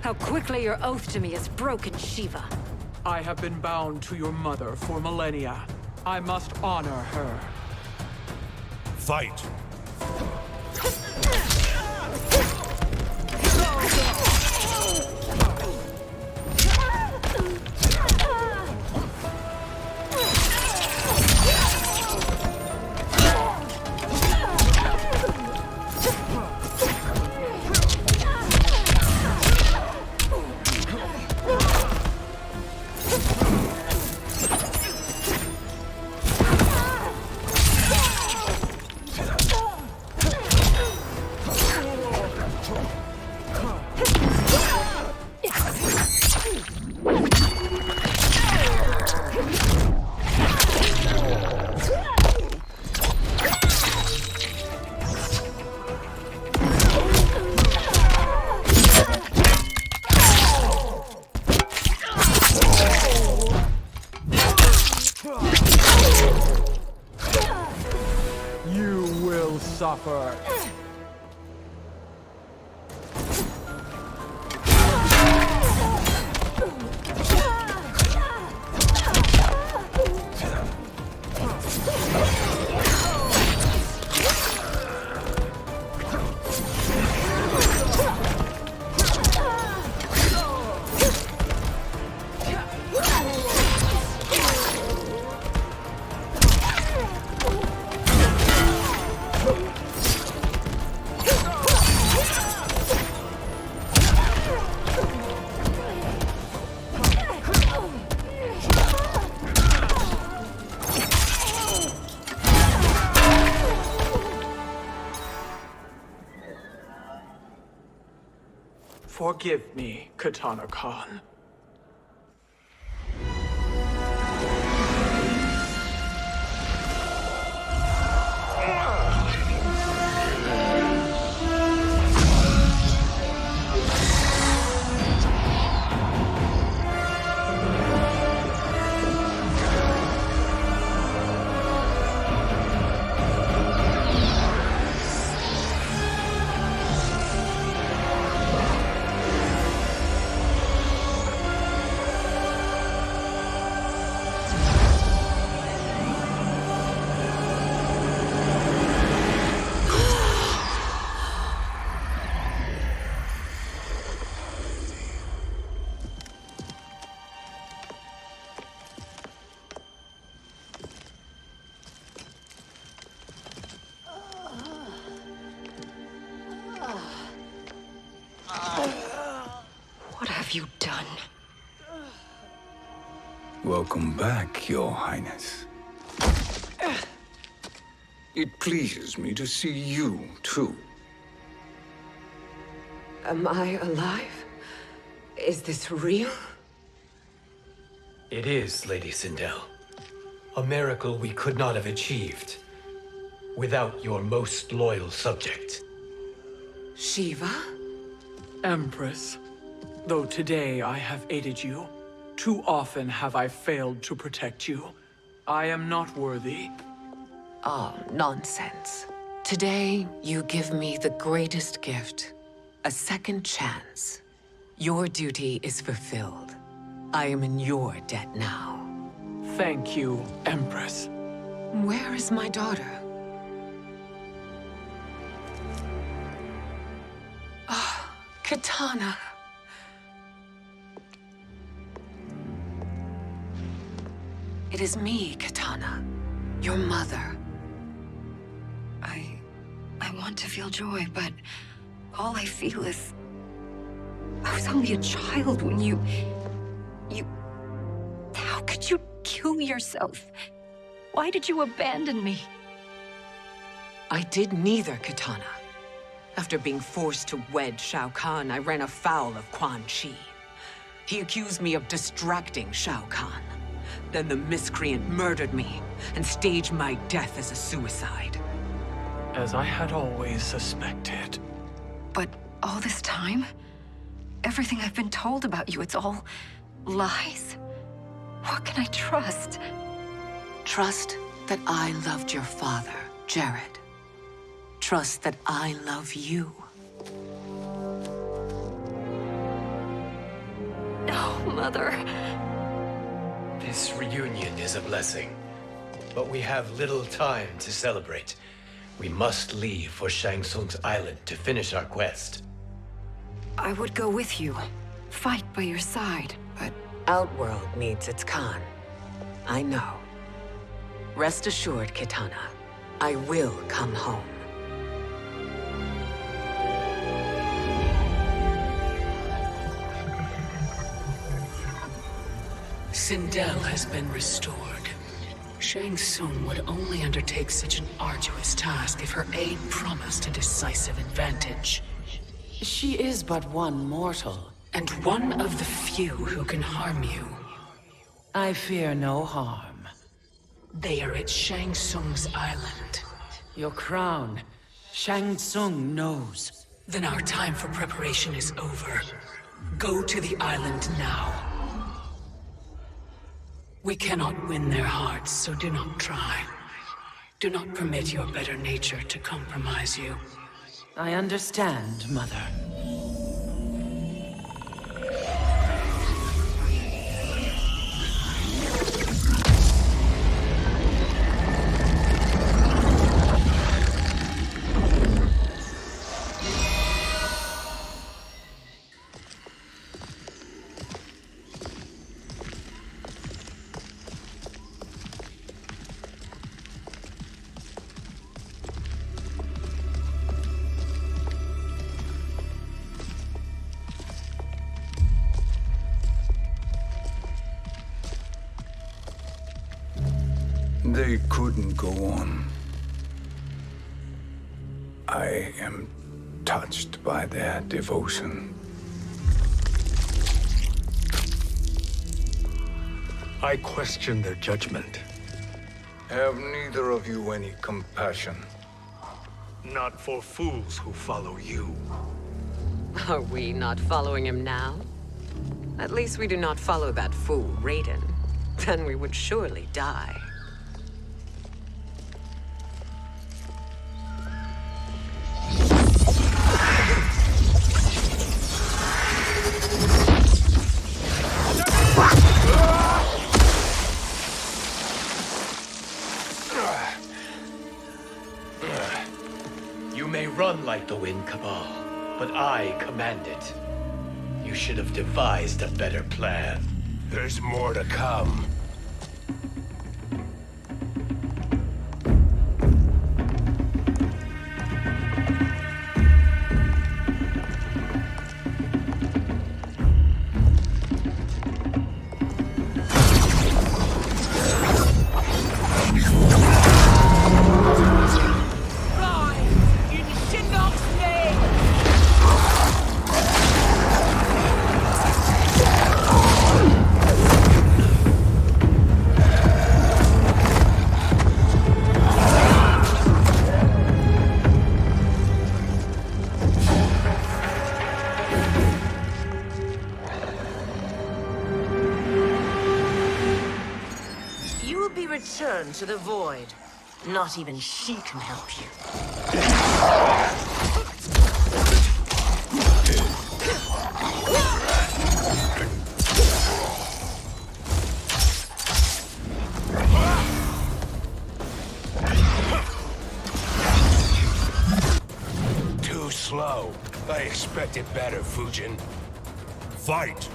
Speaker 13: How quickly your oath to me has broken, Shiva.
Speaker 10: I have been bound to your mother for millennia. I must honor her.
Speaker 4: Fight!
Speaker 10: You will suffer. Forgive me, Kitana Khan.
Speaker 13: What have you done?
Speaker 3: Welcome back, Your Highness. It pleases me to see you, too.
Speaker 9: Am I alive? Is this real?
Speaker 2: It is, Lady Sindel. A miracle we could not have achieved without your most loyal subject.
Speaker 9: Shiva?
Speaker 10: Empress, though today I have aided you, too often have I failed to protect you. I am not worthy.
Speaker 9: Oh, nonsense. Today, you give me the greatest gift. A second chance. Your duty is fulfilled. I am in your debt now.
Speaker 10: Thank you, Empress.
Speaker 9: Where is my daughter? Ah, Kitana. It is me, Katana. Your mother.
Speaker 13: I want to feel joy, but all I feel is... I was only a child when you... How could you kill yourself? Why did you abandon me?
Speaker 9: I did neither, Katana. After being forced to wed Shao Kahn, I ran afoul of Quan Chi. He accused me of distracting Shao Kahn. Then the miscreant murdered me and staged my death as a suicide.
Speaker 10: As I had always suspected.
Speaker 13: But all this time? Everything I've been told about you, it's all lies? What can I trust?
Speaker 9: Trust that I loved your father, Jared. Trust that I love you.
Speaker 13: Oh, Mother.
Speaker 2: This reunion is a blessing, but we have little time to celebrate. We must leave for Shang Tsung's island to finish our quest.
Speaker 13: I would go with you, fight by your side, but...
Speaker 9: Outworld needs its Khan. I know. Rest assured, Kitana. I will come home.
Speaker 14: Sindel has been restored. Shang Tsung would only undertake such an arduous task if her aid promised a decisive advantage.
Speaker 9: She is but one mortal.
Speaker 14: And one of the few who can harm you.
Speaker 9: I fear no harm.
Speaker 14: They are at Shang Tsung's island.
Speaker 9: Your crown. Shang Tsung knows.
Speaker 14: Then our time for preparation is over. Go to the island now. We cannot win their hearts, so do not try. Do not permit your better nature to compromise you.
Speaker 9: I understand, Mother.
Speaker 3: They couldn't go on. I am touched by their devotion.
Speaker 5: I question their judgment.
Speaker 3: Have neither of you any compassion?
Speaker 5: Not for fools who follow you.
Speaker 9: Are we not following him now? At least we do not follow that fool, Raiden. Then we would surely die.
Speaker 2: You may run like the wind, Cabal, but I command it. You should have devised a better plan.
Speaker 8: There's more to come.
Speaker 12: Return to the void. Not even she can help you.
Speaker 8: Too slow. I expected better, Fujin.
Speaker 4: Fight!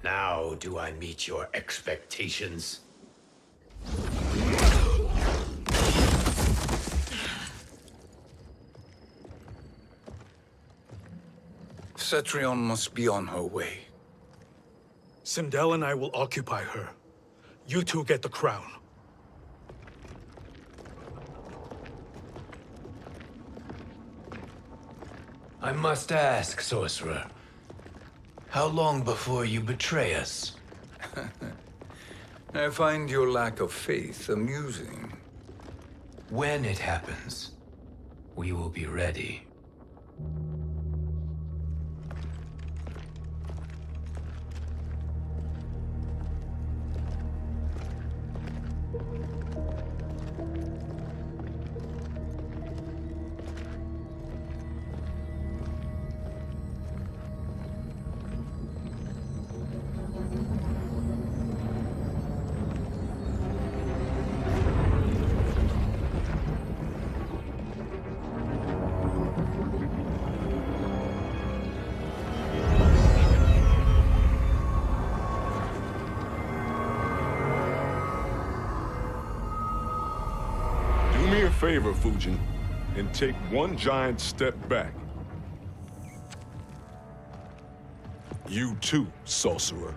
Speaker 2: Now do I meet your expectations?
Speaker 3: Cetrion must be on her way.
Speaker 5: Sindel and I will occupy her. You two get the crown.
Speaker 2: I must ask, sorcerer. How long before you betray us?
Speaker 3: I find your lack of faith amusing.
Speaker 2: When it happens, we will be ready.
Speaker 6: Do me a favor, Fujin, and take one giant step back. You too, sorcerer.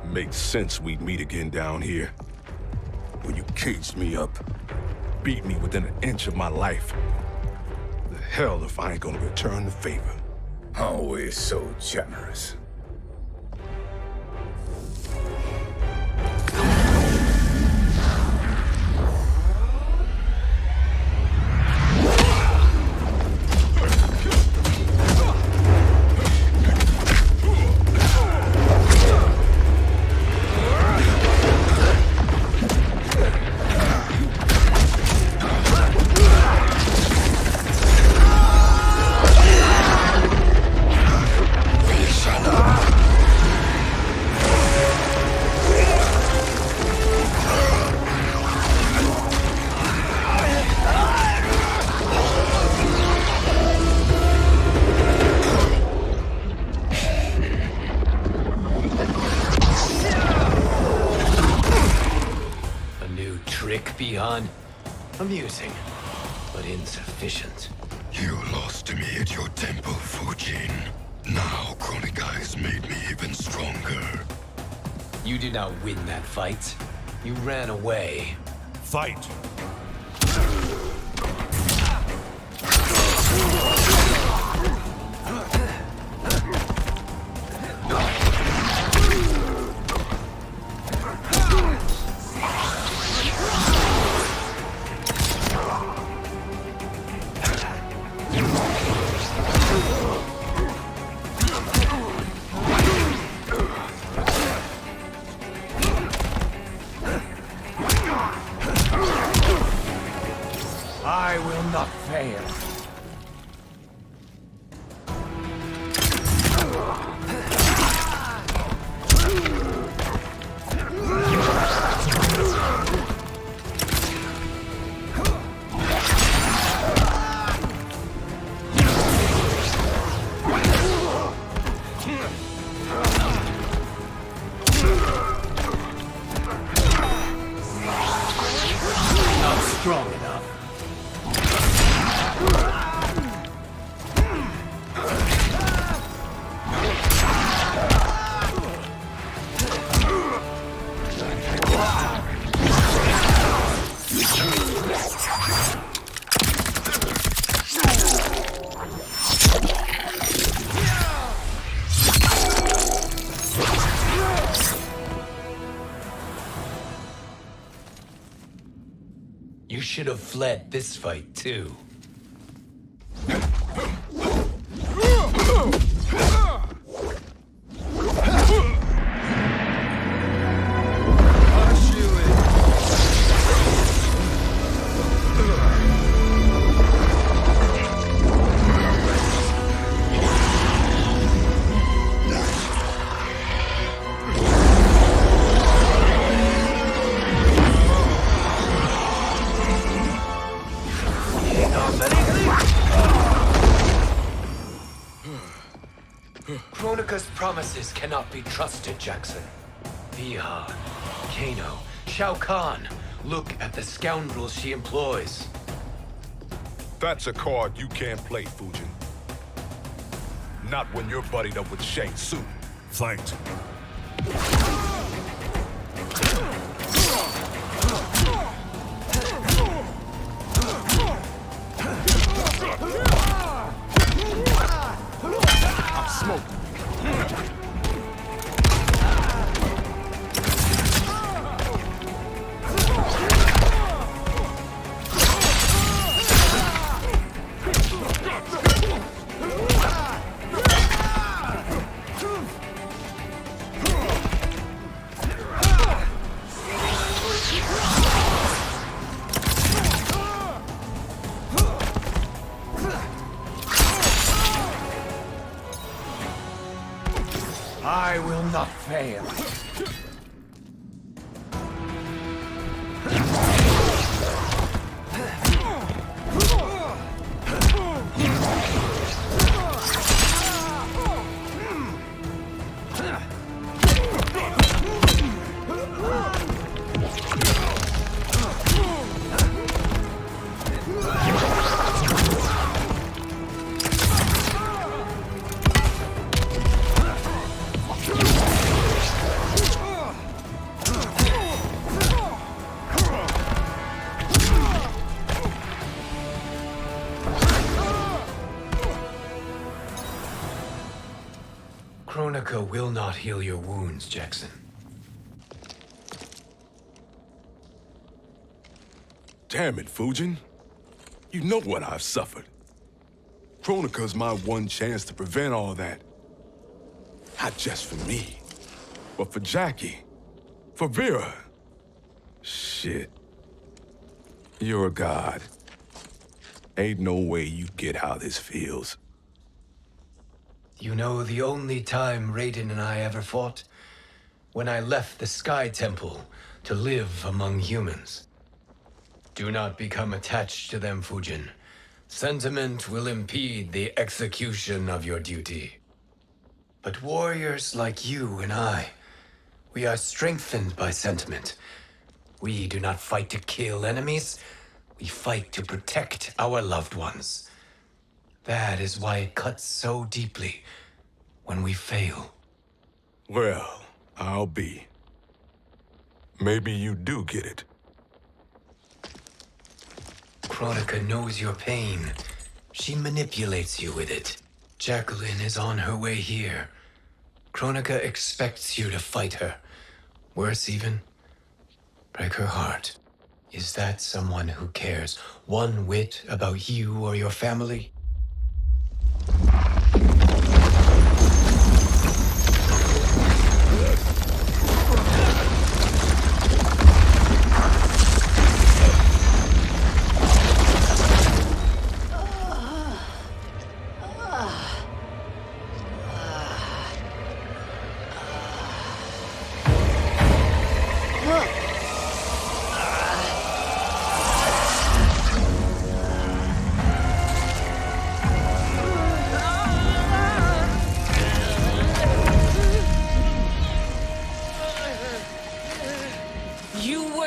Speaker 6: Makes sense we'd meet again down here. When you caged me up, beat me within an inch of my life. The hell if I ain't gonna return the favor.
Speaker 3: Always so generous.
Speaker 2: Amusing, but insufficient.
Speaker 15: You lost to me at your temple, Fujin. Now Kronika has made me even stronger.
Speaker 2: You did not win that fight. You ran away.
Speaker 4: Fight!
Speaker 2: I will not fail. Not strong enough. You should have fled this fight, too. Kronika's promises cannot be trusted, Jackson. Vihan, Kano, Shao Kahn. Look at the scoundrels she employs.
Speaker 6: That's a card you can't play, Fujin. Not when you're buddied up with Shang Tsung.
Speaker 4: Fight.
Speaker 6: I'm smoking.
Speaker 2: I will not fail. Kronika will not heal your wounds, Jackson.
Speaker 6: Damn it, Fujin. You know what I've suffered. Kronika's my one chance to prevent all that. Not just for me, but for Jackie, for Vera. Shit. You're a god. Ain't no way you get how this feels.
Speaker 2: You know the only time Raiden and I ever fought? When I left the Sky Temple to live among humans. Do not become attached to them, Fujin. Sentiment will impede the execution of your duty. But warriors like you and I, we are strengthened by sentiment. We do not fight to kill enemies. We fight to protect our loved ones. That is why it cuts so deeply when we fail.
Speaker 6: Well, I'll be. Maybe you do get it.
Speaker 2: Kronika knows your pain. She manipulates you with it. Jacqueline is on her way here. Kronika expects you to fight her. Worse even, break her heart. Is that someone who cares one whit about you or your family?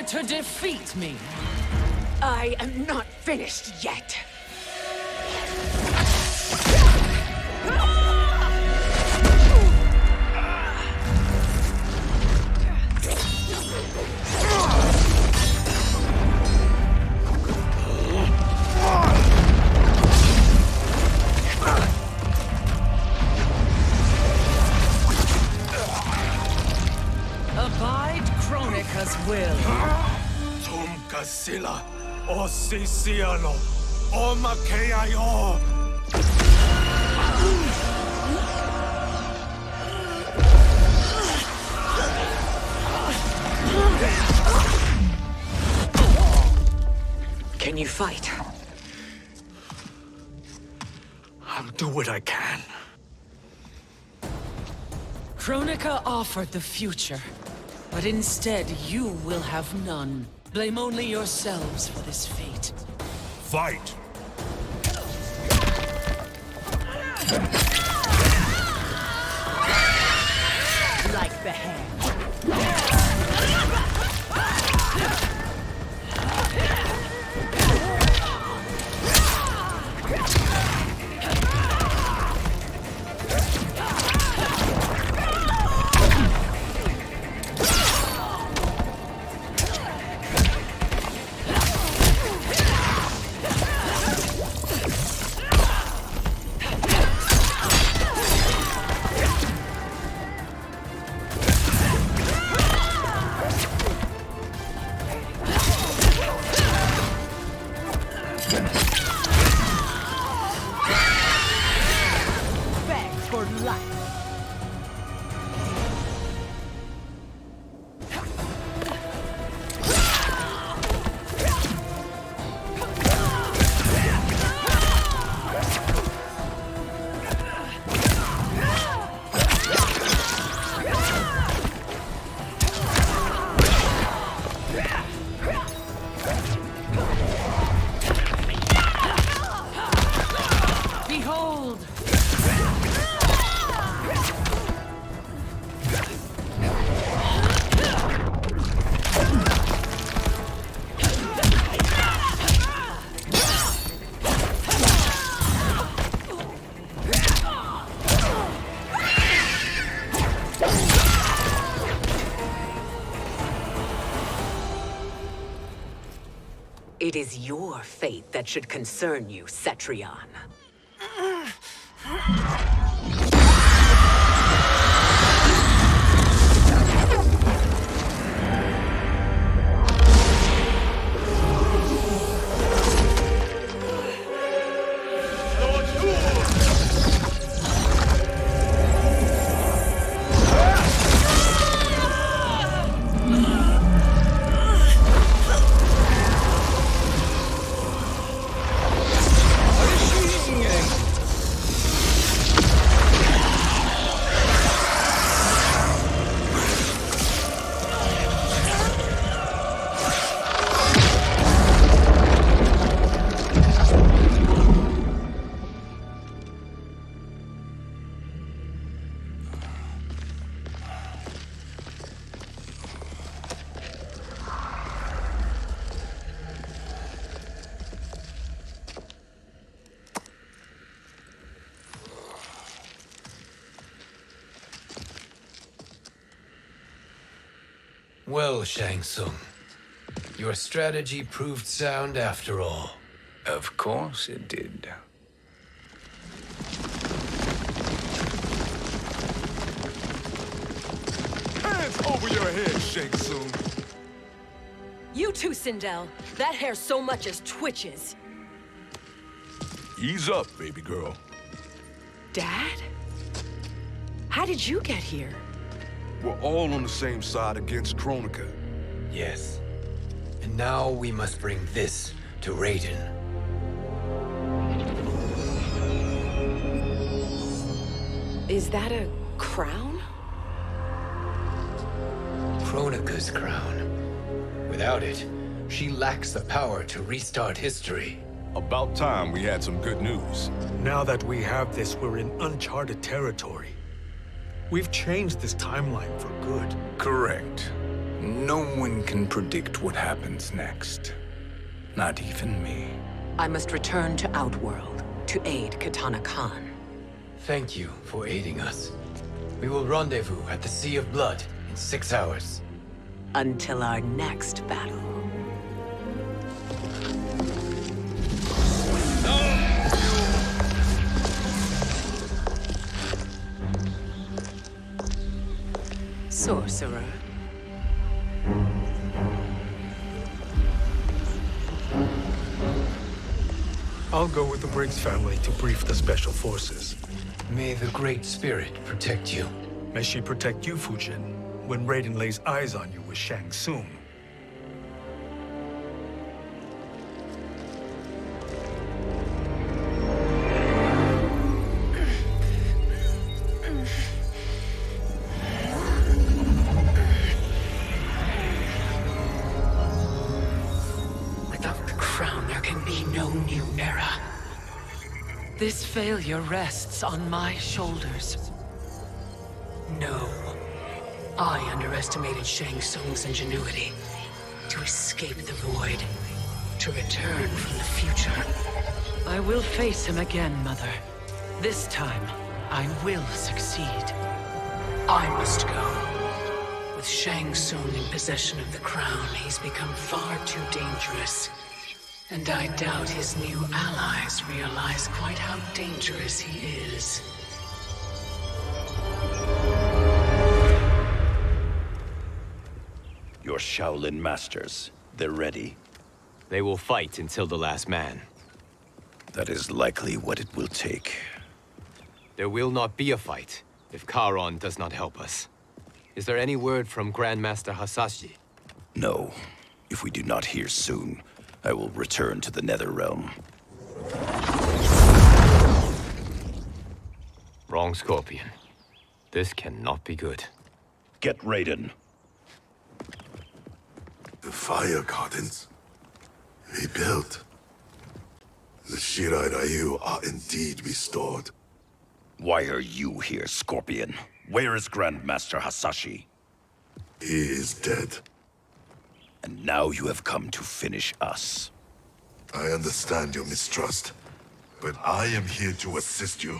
Speaker 14: To defeat me.
Speaker 13: I am not finished yet.
Speaker 14: Abide Kronika's will.
Speaker 5: Sila, o Siciano, o Makeayo.
Speaker 9: Can you fight?
Speaker 5: I'll do what I can.
Speaker 14: Kronika offered the future, but instead you will have none. Blame only yourselves for this fate.
Speaker 6: Fight!
Speaker 16: for life.
Speaker 7: Behold!
Speaker 9: It is your fate that should concern you, Cetrion.
Speaker 2: Well, Shang Tsung, your strategy proved sound after all.
Speaker 3: Of course it did.
Speaker 6: Hands over your head, Shang Tsung.
Speaker 16: You too, Sindel. That hair so much as twitches.
Speaker 6: Ease up, baby girl.
Speaker 16: Dad? How did you get here?
Speaker 6: We're all on the same side against Kronika.
Speaker 2: Yes. And now we must bring this to Raiden.
Speaker 16: Is that a crown?
Speaker 2: Kronika's crown. Without it, she lacks the power to restart history.
Speaker 4: About time we had some good news.
Speaker 5: Now that we have this, we're in uncharted territory. We've changed this timeline for good.
Speaker 3: Correct. No one can predict what happens next. Not even me.
Speaker 9: I must return to Outworld to aid Katana Khan.
Speaker 2: Thank you for aiding us. We will rendezvous at the Sea of Blood in 6 hours.
Speaker 9: Until our next battle. Sorcerer.
Speaker 5: I'll go with the Briggs family to brief the Special Forces.
Speaker 2: May the Great Spirit protect you.
Speaker 5: May she protect you, Fujin, when Raiden lays eyes on you with Shang Tsung.
Speaker 14: Without the crown, there can be no new era. This failure rests on my shoulders. No. I underestimated Shang Tsung's ingenuity. To escape the void. To return from the future. I will face him again, Mother. This time, I will succeed. I must go. With Shang Tsung in possession of the crown, he's become far too dangerous. And I doubt his new allies realize quite how dangerous he is.
Speaker 17: Your Shaolin masters, they're ready.
Speaker 18: They will fight until the last man.
Speaker 17: That is likely what it will take.
Speaker 2: There will not be a fight if Charon does not help us. Is there any word from Grandmaster Hasashi?
Speaker 17: No. If we do not hear soon, I will return to the Netherrealm.
Speaker 2: Wrong, Scorpion. This cannot be good.
Speaker 17: Get Raiden.
Speaker 6: The fire gardens. Rebuilt. The Shirai Ryu are indeed restored.
Speaker 17: Why are you here, Scorpion? Where is Grandmaster Hasashi?
Speaker 6: He is dead.
Speaker 17: And now you have come to finish us.
Speaker 6: I understand your mistrust, but I am here to assist you.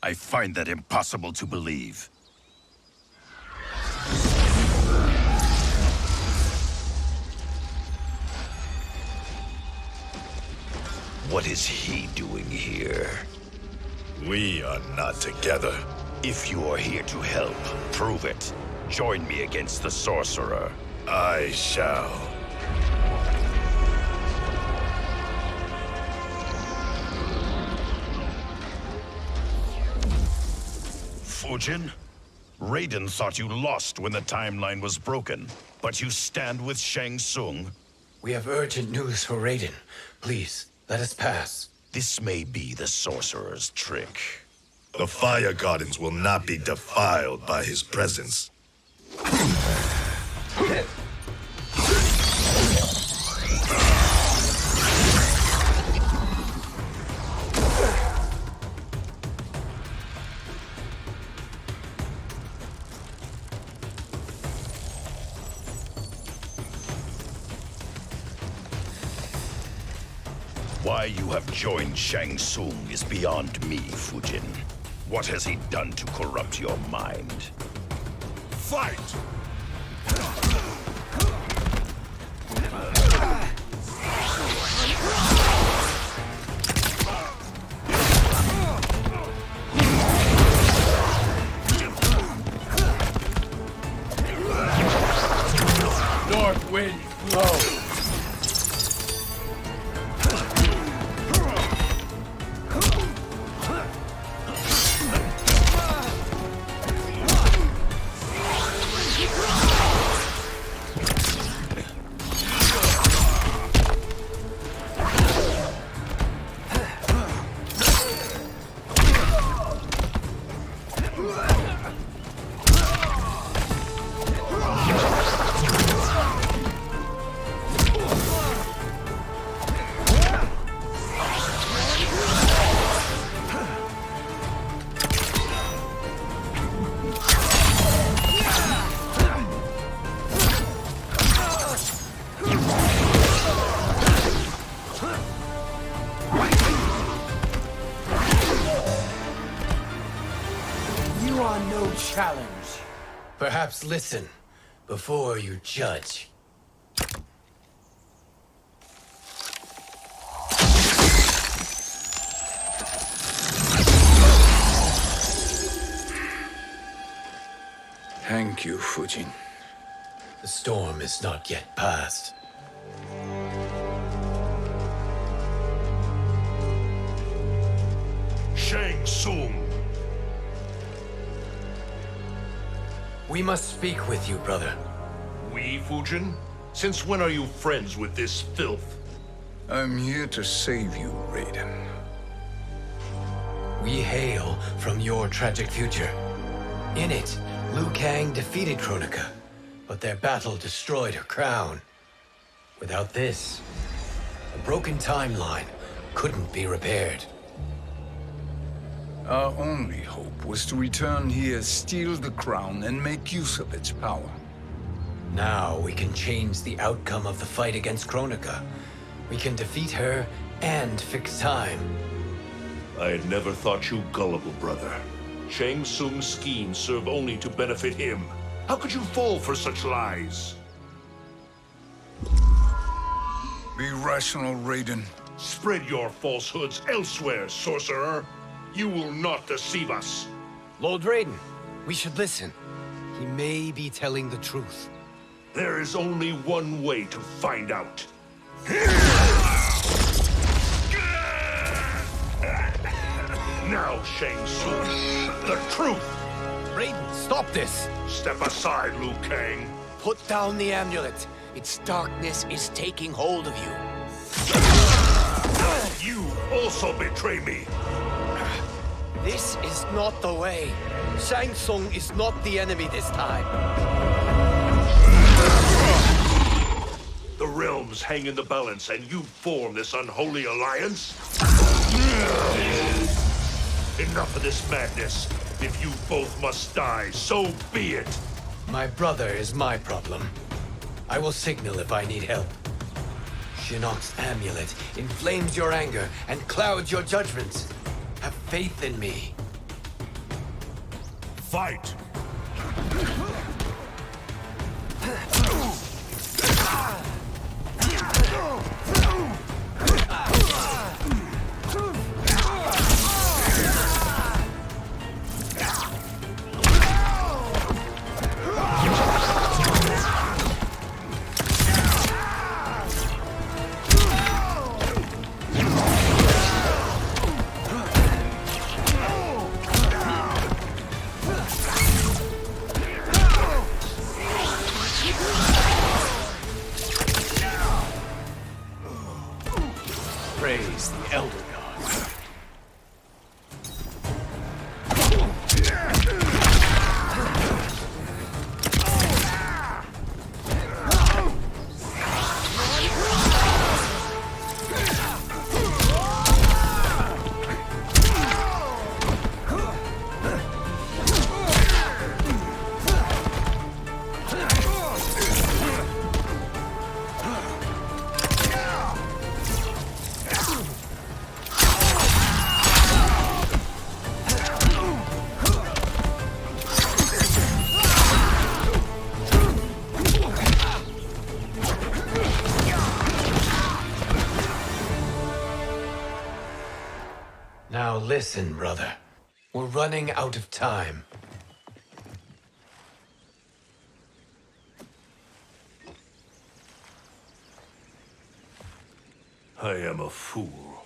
Speaker 17: I find that impossible to believe. What is he doing here?
Speaker 6: We are not together.
Speaker 17: If you are here to help, prove it. Join me against the sorcerer.
Speaker 6: I shall.
Speaker 17: Fujin? Raiden thought you lost when the timeline was broken, but you stand with Shang Tsung.
Speaker 2: We have urgent news for Raiden. Please, let us pass.
Speaker 17: This may be the sorcerer's trick.
Speaker 6: The fire gardens will not be defiled by his presence.
Speaker 17: Why you have joined Shang Tsung is beyond me, Fujin. What has he done to corrupt your mind?
Speaker 6: Fight!
Speaker 10: North wind, blow.
Speaker 2: Challenge. Perhaps listen before you judge.
Speaker 3: Thank you, Fujin.
Speaker 2: The storm is not yet past.
Speaker 4: Shang Tsung!
Speaker 2: We must speak with you, brother.
Speaker 4: We, Fujin? Since when are you friends with this filth?
Speaker 3: I'm here to save you, Raiden.
Speaker 2: We hail from your tragic future. In it, Liu Kang defeated Kronika, but their battle destroyed her crown. Without this, a broken timeline couldn't be repaired.
Speaker 3: Our only hope was to return here, steal the crown, and make use of its power.
Speaker 2: Now we can change the outcome of the fight against Kronika. We can defeat her and fix time.
Speaker 4: I had never thought you gullible, brother. Shang Tsung's schemes serve only to benefit him. How could you fall for such lies?
Speaker 3: Be rational, Raiden.
Speaker 4: Spread your falsehoods elsewhere, sorcerer. You will not deceive us.
Speaker 2: Lord Raiden, we should listen. He may be telling the truth.
Speaker 4: There is only one way to find out. Now, Shang Tsung, the truth!
Speaker 2: Raiden, stop this!
Speaker 4: Step aside, Liu Kang.
Speaker 2: Put down the amulet. Its darkness is taking hold of you.
Speaker 4: You also betray me.
Speaker 2: This is not the way. Shang Tsung is not the enemy this time.
Speaker 4: The realms hang in the balance, and you form this unholy alliance? Enough of this madness. If you both must die, so be it.
Speaker 2: My brother is my problem. I will signal if I need help. Shinnok's amulet inflames your anger and clouds your judgments. Have faith in me.
Speaker 4: Fight!
Speaker 2: Praise the Elder God. Now listen, brother. We're running out of time.
Speaker 4: I am a fool.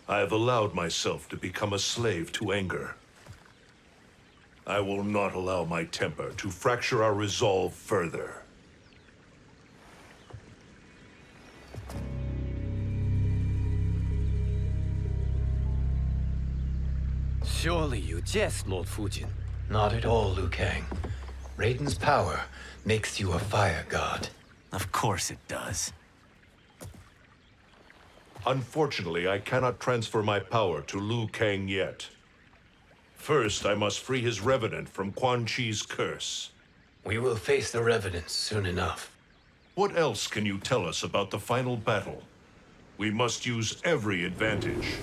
Speaker 4: I have allowed myself to become a slave to anger. I will not allow my temper to fracture our resolve further.
Speaker 2: Surely you jest, Lord Fujin. Not at all, Liu Kang. Raiden's power makes you a fire god.
Speaker 18: Of course it does.
Speaker 4: Unfortunately, I cannot transfer my power to Liu Kang yet. First, I must free his revenant from Quan Chi's curse.
Speaker 2: We will face the revenants soon enough.
Speaker 4: What else can you tell us about the final battle? We must use every advantage.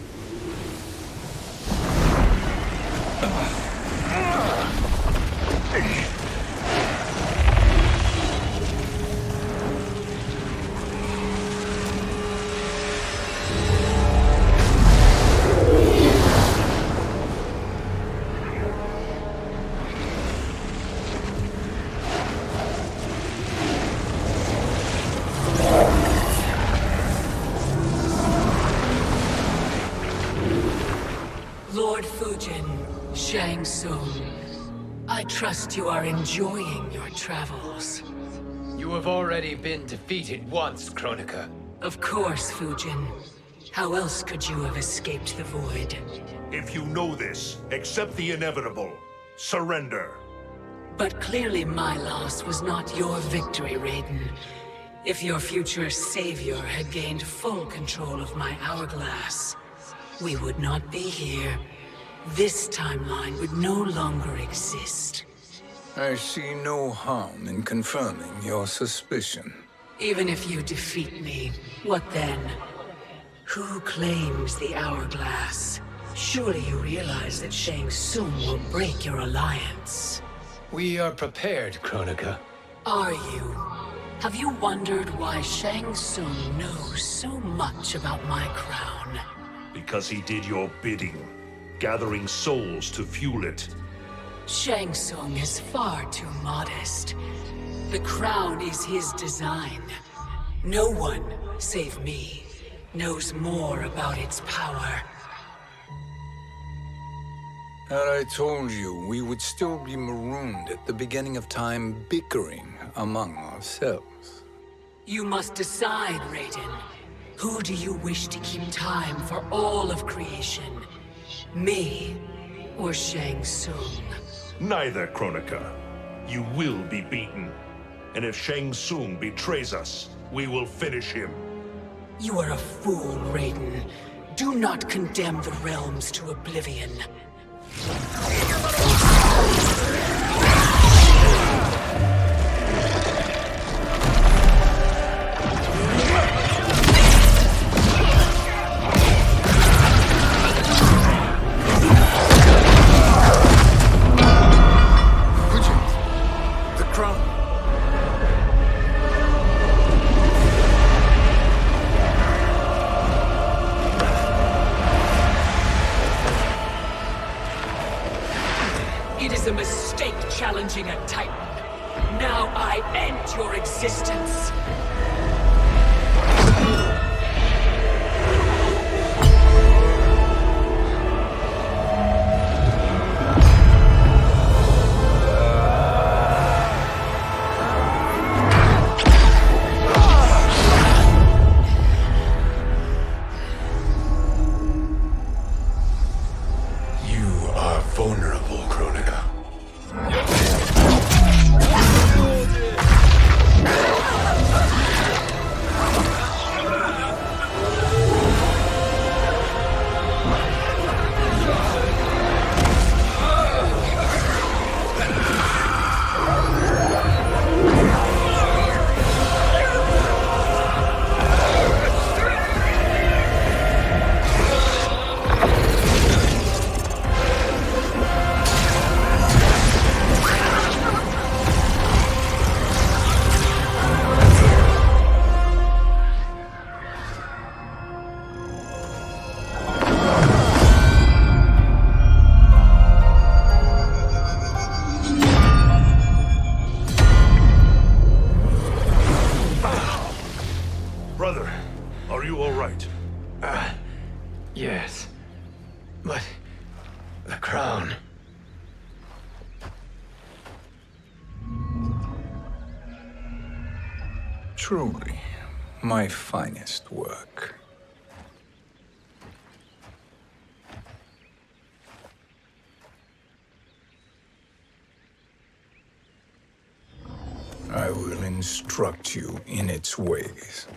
Speaker 14: Lord Fujin, Shang Tsung, I trust you are enjoying your travels.
Speaker 2: You have already been defeated once, Kronika.
Speaker 14: Of course, Fujin. How else could you have escaped the void?
Speaker 4: If you know this, accept the inevitable. Surrender.
Speaker 14: But clearly my loss was not your victory, Raiden. If your future savior had gained full control of my hourglass, we would not be here. This timeline would no longer exist.
Speaker 3: I see no harm in confirming your suspicion.
Speaker 14: Even if you defeat me, what then? Who claims the hourglass? Surely you realize that Shang Tsung will break your alliance.
Speaker 2: We are prepared, Kronika.
Speaker 14: Are you? Have you wondered why Shang Tsung knows so much about my crown?
Speaker 4: Because he did your bidding, gathering souls to fuel it.
Speaker 14: Shang Tsung is far too modest. The crown is his design. No one, save me, knows more about its power.
Speaker 3: Had I told you, we would still be marooned at the beginning of time, bickering among ourselves.
Speaker 14: You must decide, Raiden. Who do you wish to keep time for all of creation? Me or Shang Tsung?
Speaker 4: Neither, Kronika. You will be beaten. And if Shang Tsung betrays us, we will finish him.
Speaker 14: You are a fool, Raiden. Do not condemn the realms to oblivion. It is a mistake challenging a Titan. Now I end your existence.
Speaker 15: You are vulnerable, Kronika.
Speaker 4: Brother, are you all right?
Speaker 2: Yes. But the crown.
Speaker 3: Truly, my finest work. I will instruct you in its ways.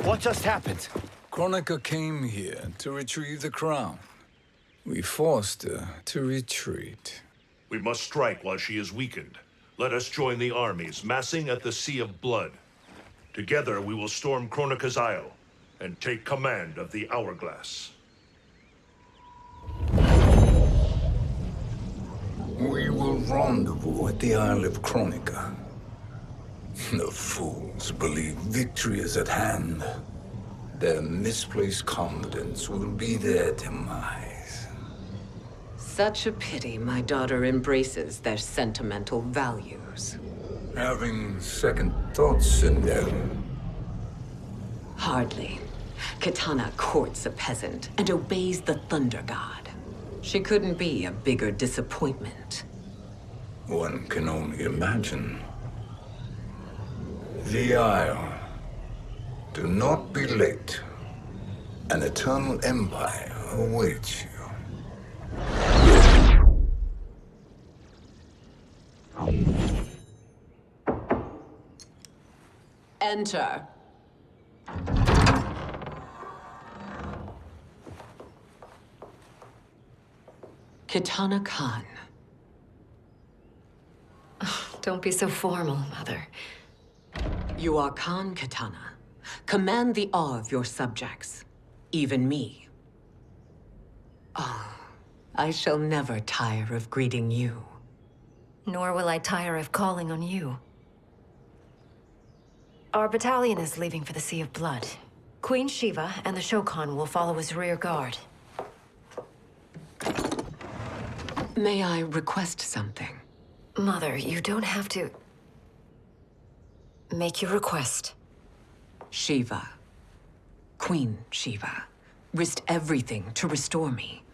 Speaker 18: What just happened?
Speaker 3: Kronika came here to retrieve the crown. We forced her to retreat.
Speaker 4: We must strike while she is weakened. Let us join the armies massing at the Sea of Blood. Together we will storm Kronika's Isle and take command of the Hourglass.
Speaker 3: We will rendezvous at the Isle of Kronika. The fools believe victory is at hand. Their misplaced confidence will be their demise.
Speaker 9: Such a pity my daughter embraces their sentimental values.
Speaker 3: Having second thoughts, Sindel.
Speaker 9: Hardly. Kitana courts a peasant and obeys the Thunder God. She couldn't be a bigger disappointment.
Speaker 3: One can only imagine. The Isle. Do not be late. An eternal empire awaits you.
Speaker 9: Enter. Kitana Khan.
Speaker 13: Don't be so formal, Mother.
Speaker 9: You are Khan Kitana. Command the awe of your subjects, even me. Oh, I shall never tire of greeting you.
Speaker 13: Nor will I tire of calling on you. Our battalion is leaving for the Sea of Blood. Queen Shiva and the Shokan will follow as rear guard.
Speaker 9: May I request something?
Speaker 13: Mother, you don't have to... Make your request.
Speaker 9: Shiva. Queen Shiva. Risked everything to restore me.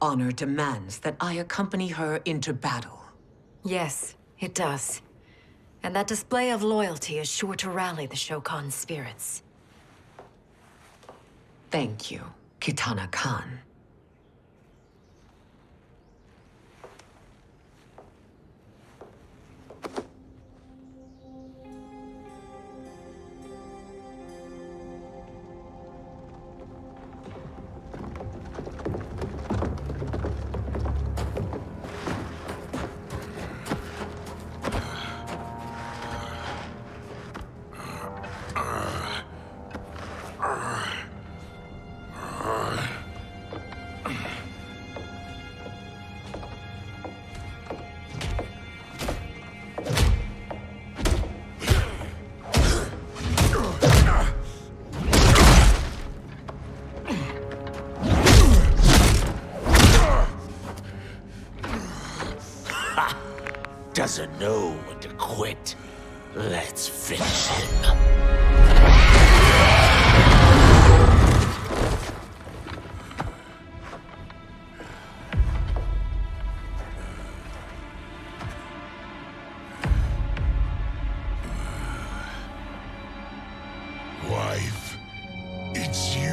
Speaker 9: Honor demands that I accompany her into battle.
Speaker 13: Yes, it does. And that display of loyalty is sure to rally the Shokan's spirits.
Speaker 9: Thank you, Kitana Khan.
Speaker 8: Doesn't know when to quit. Let's finish him.
Speaker 15: Wife, it's you.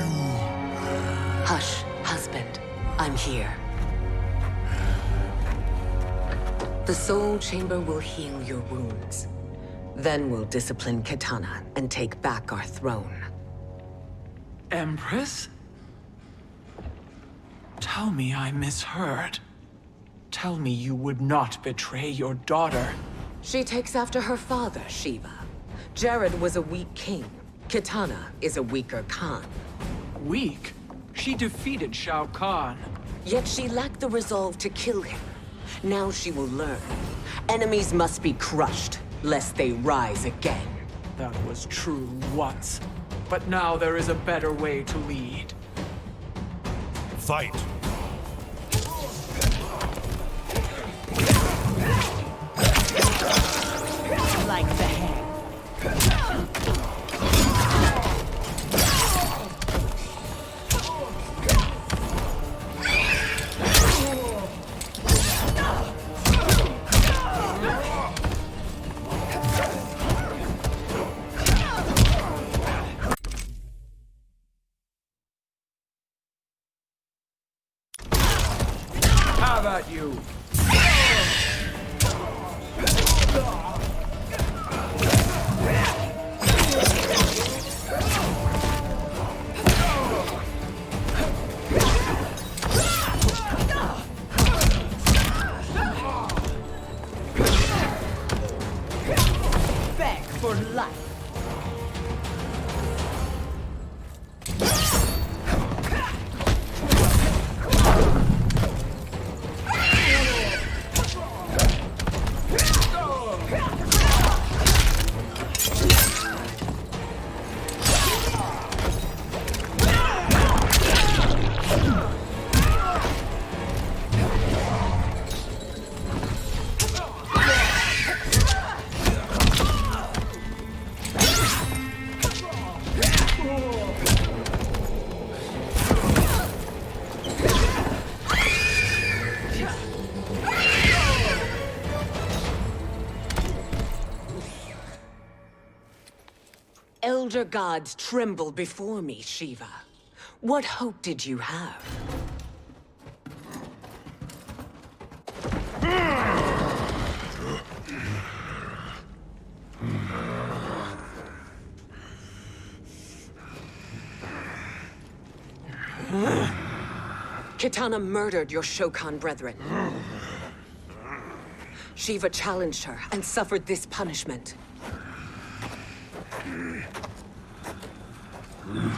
Speaker 9: Hush, husband. I'm here. The Soul Chamber will heal your wounds. Then we'll discipline Kitana and take back our throne.
Speaker 10: Empress? Tell me I misheard. Tell me you would not betray your daughter.
Speaker 9: She takes after her father, Shiva. Jared was a weak king. Kitana is a weaker Khan.
Speaker 10: Weak? She defeated Shao Kahn.
Speaker 9: Yet she lacked the resolve to kill him. Now she will learn. Enemies must be crushed, lest they rise again.
Speaker 10: That was true once. But now there is a better way to lead.
Speaker 17: Fight!
Speaker 7: Like the hand.
Speaker 10: How about you?
Speaker 7: Back for life.
Speaker 9: Elder gods tremble before me, Shiva. What hope did you have? Kitana murdered your Shokan brethren. Shiva challenged her and suffered this punishment.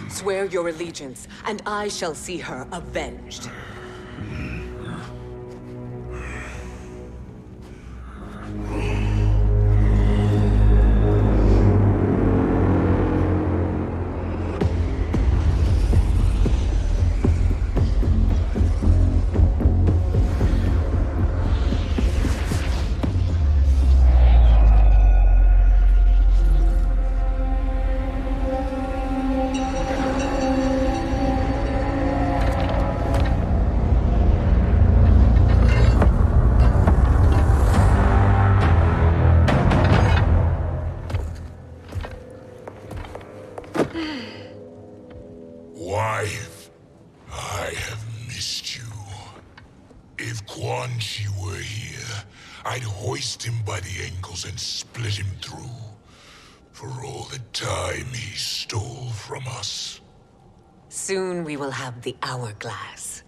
Speaker 9: Swear your allegiance, and I shall see her avenged.
Speaker 6: he were here, I'd hoist him by the ankles and split him through. For all the time he stole from us.
Speaker 9: Soon we will have the hourglass.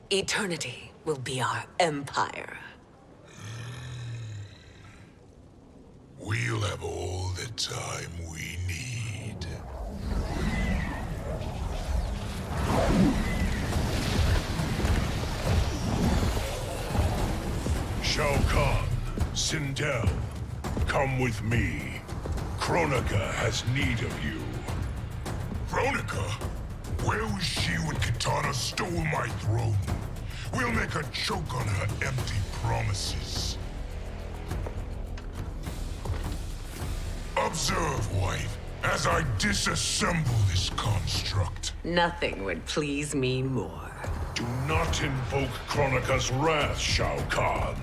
Speaker 9: Eternity will be our empire.
Speaker 6: We'll have all the time we need.
Speaker 4: Shao Kahn, Sindel, come with me. Kronika has need of you.
Speaker 6: Kronika? Where was she when Kitana stole my throne? We'll make her choke on her empty promises. Observe, wife, as I disassemble this construct.
Speaker 9: Nothing would please me more.
Speaker 4: Do not invoke Kronika's wrath, Shao Kahn.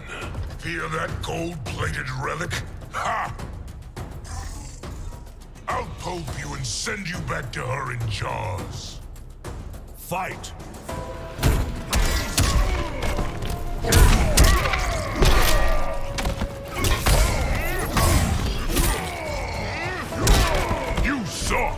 Speaker 6: Fear that gold-plated relic? Ha! I'll pulp you and send you back to her in jars.
Speaker 4: Fight!
Speaker 6: You suck!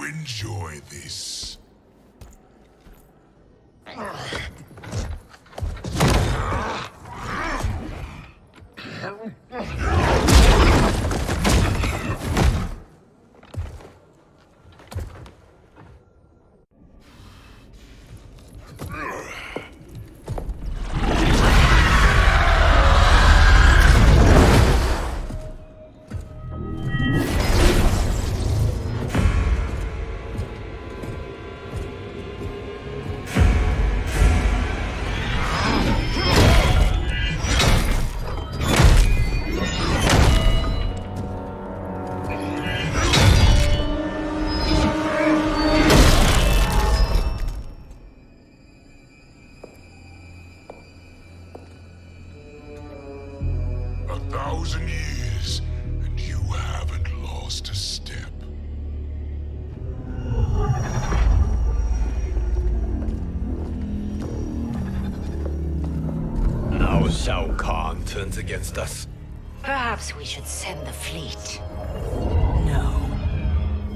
Speaker 6: Enjoy this.
Speaker 2: Shao Kahn turns against us.
Speaker 7: Perhaps we should send the fleet.
Speaker 14: No.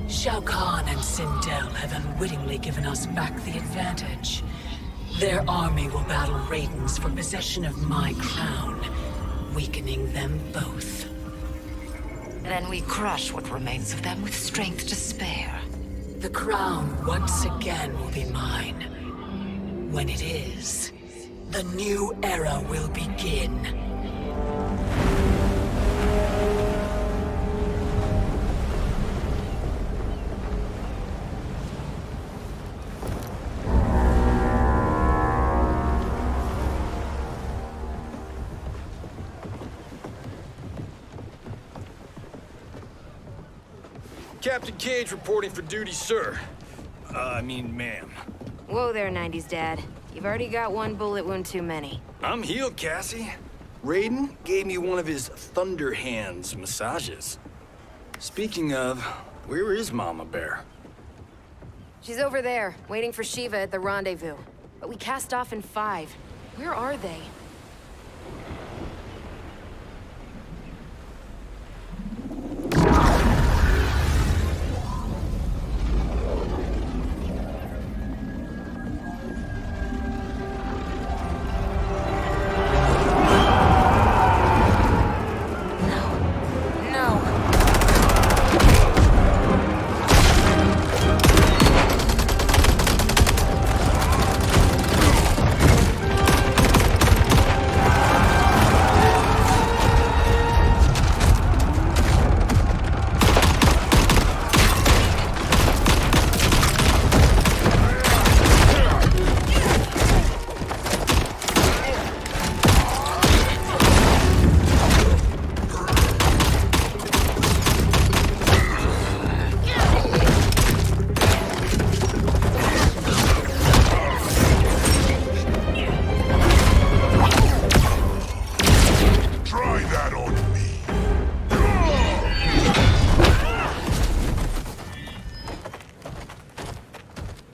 Speaker 14: Shao Kahn and Sindel have unwittingly given us back the advantage. Their army will battle Raidens for possession of my crown, weakening them both.
Speaker 7: Then we crush what remains of them with strength to spare.
Speaker 14: The crown once again will be mine. When it is, the new era will begin.
Speaker 5: Captain Cage reporting for duty, sir. I mean, ma'am.
Speaker 19: Whoa there, 90s dad. You've already got one bullet wound too many.
Speaker 5: I'm healed, Cassie. Raiden gave me one of his Thunder Hands massages. Speaking of, where is Mama Bear?
Speaker 19: She's over there, waiting for Shiva at the rendezvous. But we cast off in 5. Where are they?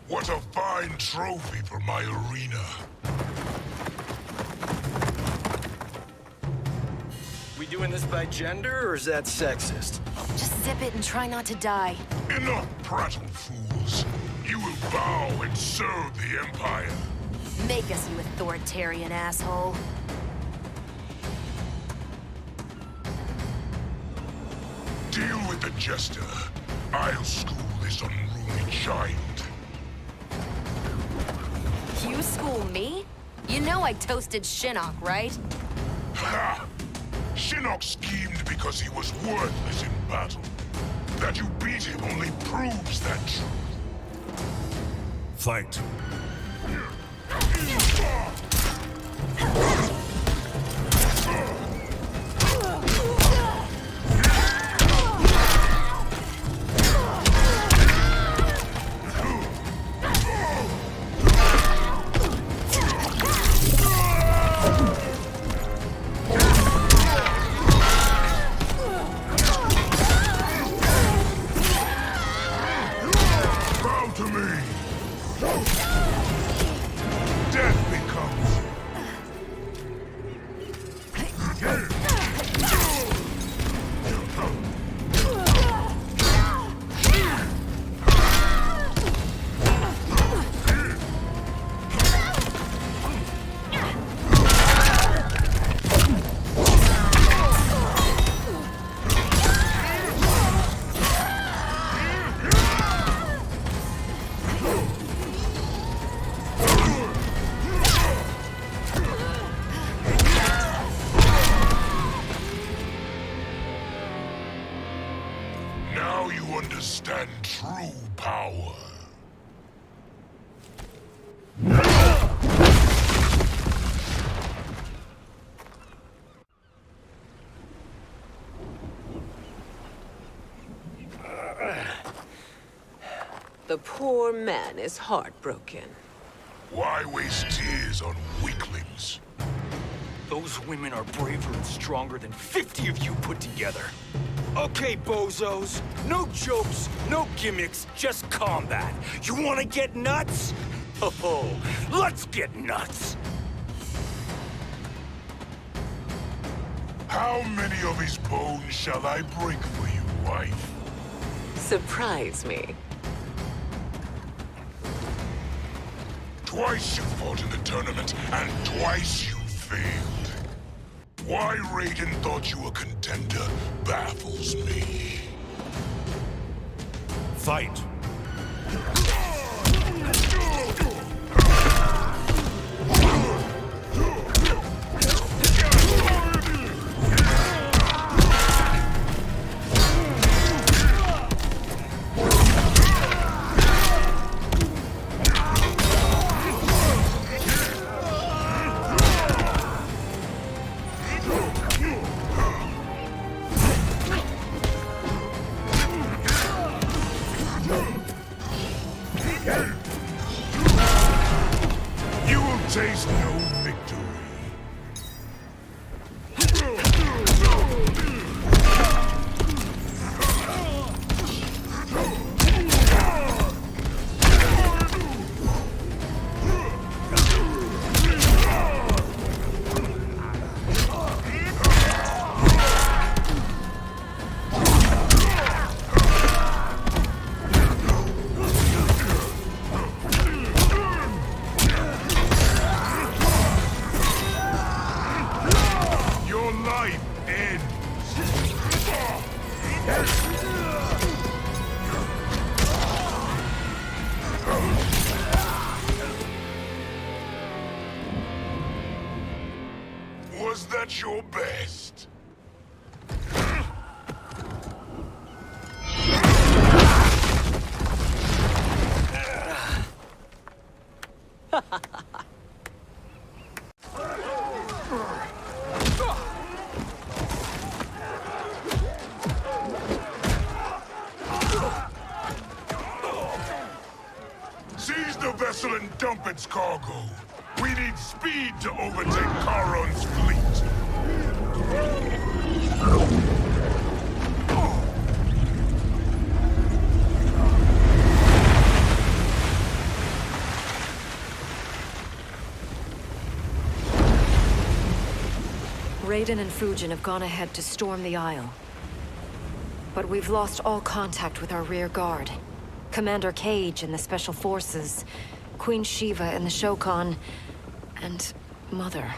Speaker 6: What a fine trophy for my arena.
Speaker 18: We doing this by gender, or is that sexist?
Speaker 19: Just zip it and try not to die.
Speaker 6: Enough prattle, fools. You will bow and serve the Empire.
Speaker 19: Make us, you authoritarian asshole.
Speaker 6: Deal with the Jester. I'll school this unruly child.
Speaker 19: You school me? You know I toasted Shinnok, right?
Speaker 6: Ha! Shinnok schemed because he was worthless in battle. That you beat him only proves that truth.
Speaker 4: Fight.
Speaker 6: Bow to me! Death becomes... Now you understand true power.
Speaker 16: The poor man is heartbroken.
Speaker 6: Why waste tears on weaklings?
Speaker 18: Those women are braver and stronger than 50 of you put together. Okay, bozos. No jokes, no gimmicks, just combat. You wanna get nuts? Oh, let's get nuts!
Speaker 6: How many of his bones shall I break for you, wife?
Speaker 16: Surprise me.
Speaker 6: Twice you fought in the tournament, and twice you failed. Why Raiden thought you a contender baffles me.
Speaker 4: Fight.
Speaker 6: You will taste no victory. Your life ends. Was that your best? Seize the vessel and dump its cargo. We need speed to overtake Charon's fleet.
Speaker 13: Raiden and Fujin have gone ahead to storm the Isle. But we've lost all contact with our rear guard. Commander Cage and the Special Forces, Queen Shiva and the Shokan, and Mother.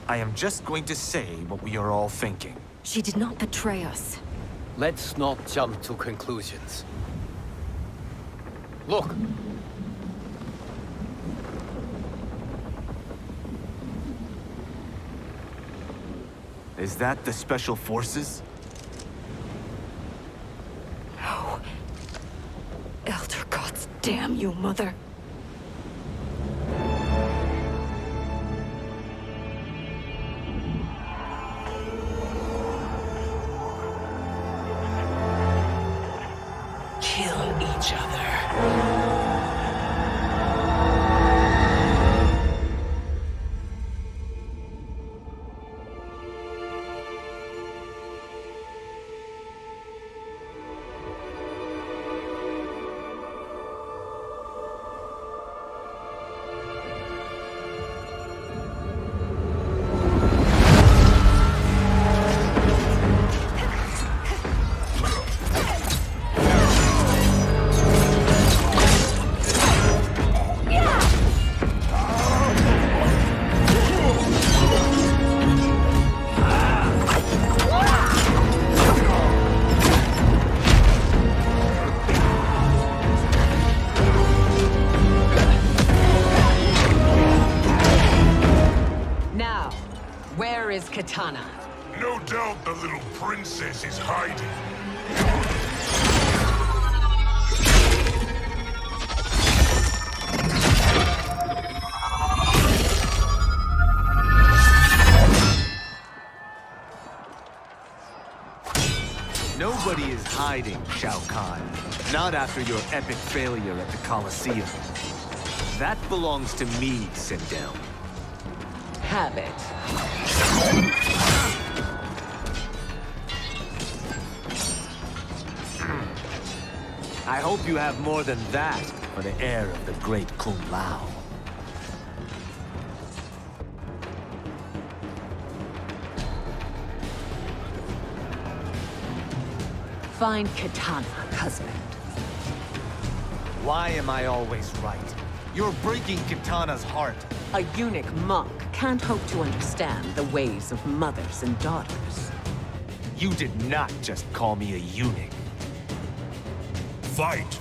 Speaker 20: I am just going to say what we are all thinking.
Speaker 13: She did not betray us.
Speaker 2: Let's not jump to conclusions. Look!
Speaker 20: Is that the Special Forces?
Speaker 13: No. Elder gods damn you, Mother.
Speaker 14: Kill each other.
Speaker 16: Katana.
Speaker 6: No doubt the little princess is hiding.
Speaker 20: Nobody is hiding, Shao Kahn. Not after your epic failure at the Colosseum. That belongs to me, Sindel.
Speaker 16: Have it.
Speaker 20: I hope you have more than that for the heir of the great Kung Lao.
Speaker 16: Find Katana, husband.
Speaker 20: Why am I always right? You're breaking Katana's heart.
Speaker 16: A eunuch monk can't hope to understand the ways of mothers and daughters.
Speaker 20: You did not just call me a eunuch.
Speaker 6: Fight!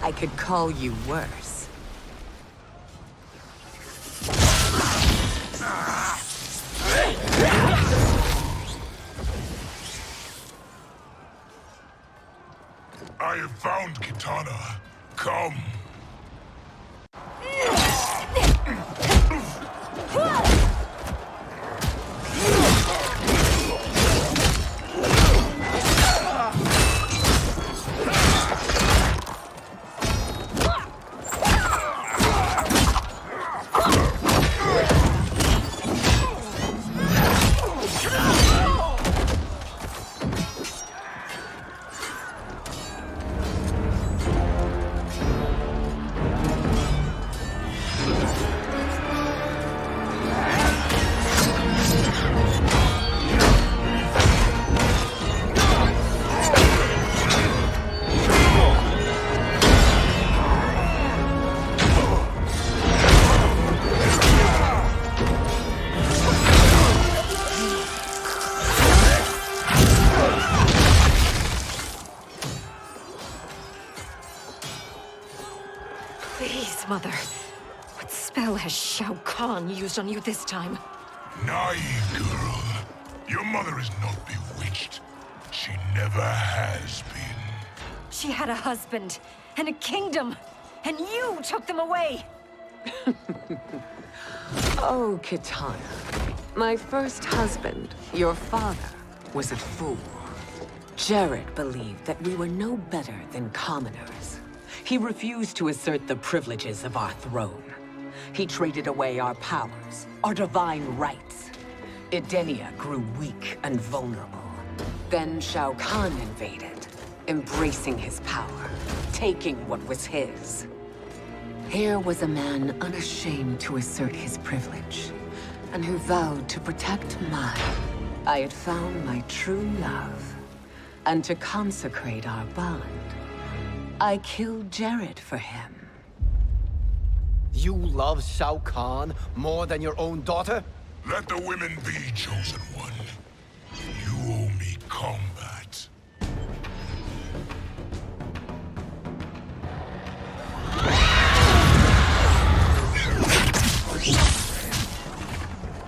Speaker 16: I could call you worse.
Speaker 6: I have found Katana. Come.
Speaker 13: spell has Shao Kahn used on you this time?
Speaker 6: Naive girl. Your mother is not bewitched. She never has been.
Speaker 13: She had a husband and a kingdom, and you took them away!
Speaker 16: Oh, Kitana. My first husband, your father, was a fool. Jared believed that we were no better than commoners. He refused to assert the privileges of our throne. He traded away our powers, our divine rights. Edenia grew weak and vulnerable. Then Shao Kahn invaded, embracing his power, taking what was his. Here was a man unashamed to assert his privilege, and who vowed to protect mine. I had found my true love, and to consecrate our bond, I killed Jared for him.
Speaker 2: You love Shao Kahn more than your own daughter?
Speaker 6: Let the women be, chosen one. You owe me combat.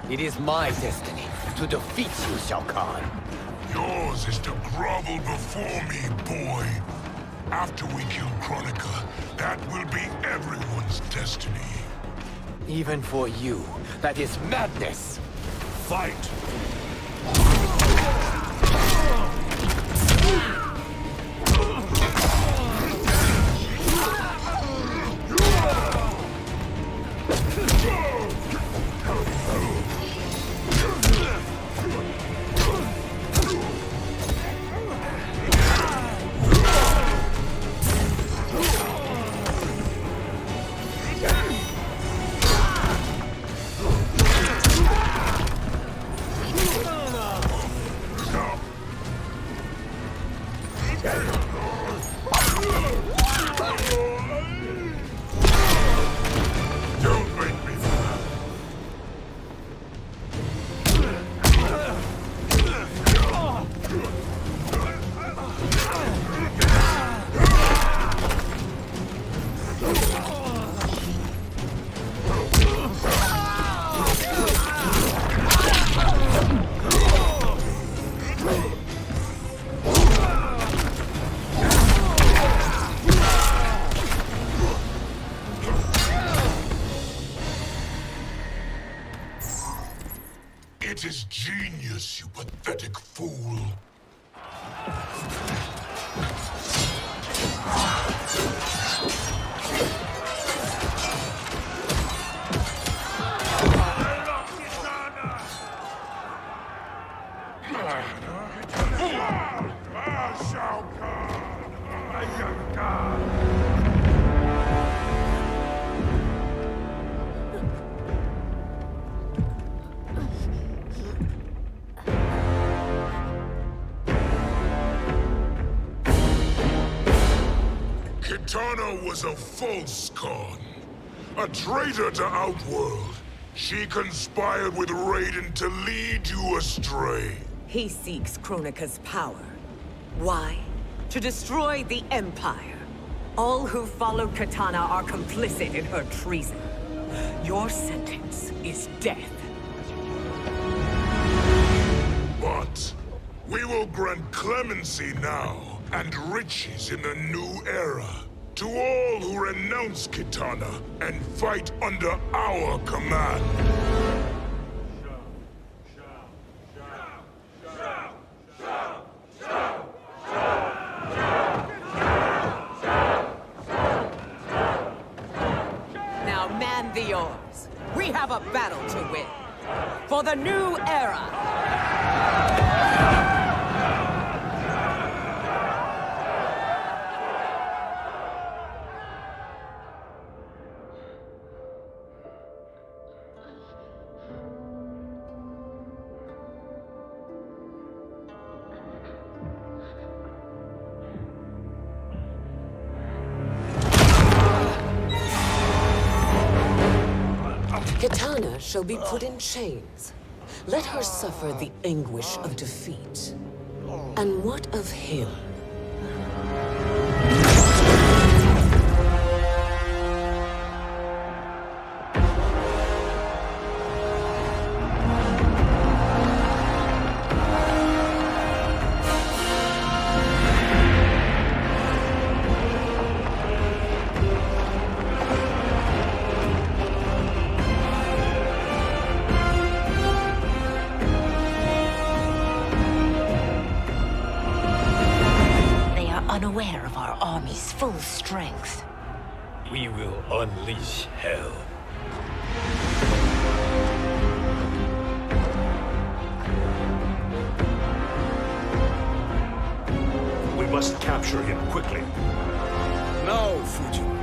Speaker 2: It is my destiny to defeat you, Shao Kahn.
Speaker 6: Yours is to grovel before me, boy. After we kill Kronika, that will be everyone's destiny.
Speaker 2: Even for you, that is madness.
Speaker 6: Fight! It is genius, you pathetic fool. Shao Kahn! Kitana was a false Khan, a traitor to Outworld. She conspired with Raiden to lead you astray.
Speaker 16: He seeks Kronika's power. Why? To destroy the Empire. All who followed Kitana are complicit in her treason. Your sentence is death.
Speaker 6: But we will grant clemency now and riches in the new era to all who renounce Kitana and fight under our command.
Speaker 16: Now man the oars. We have a battle to win. For the new era. Kitana shall be put in chains. Let her suffer the anguish of defeat. And what of him?
Speaker 13: full strength.
Speaker 18: We will unleash hell.
Speaker 4: We must capture him quickly.
Speaker 18: No, Fujin.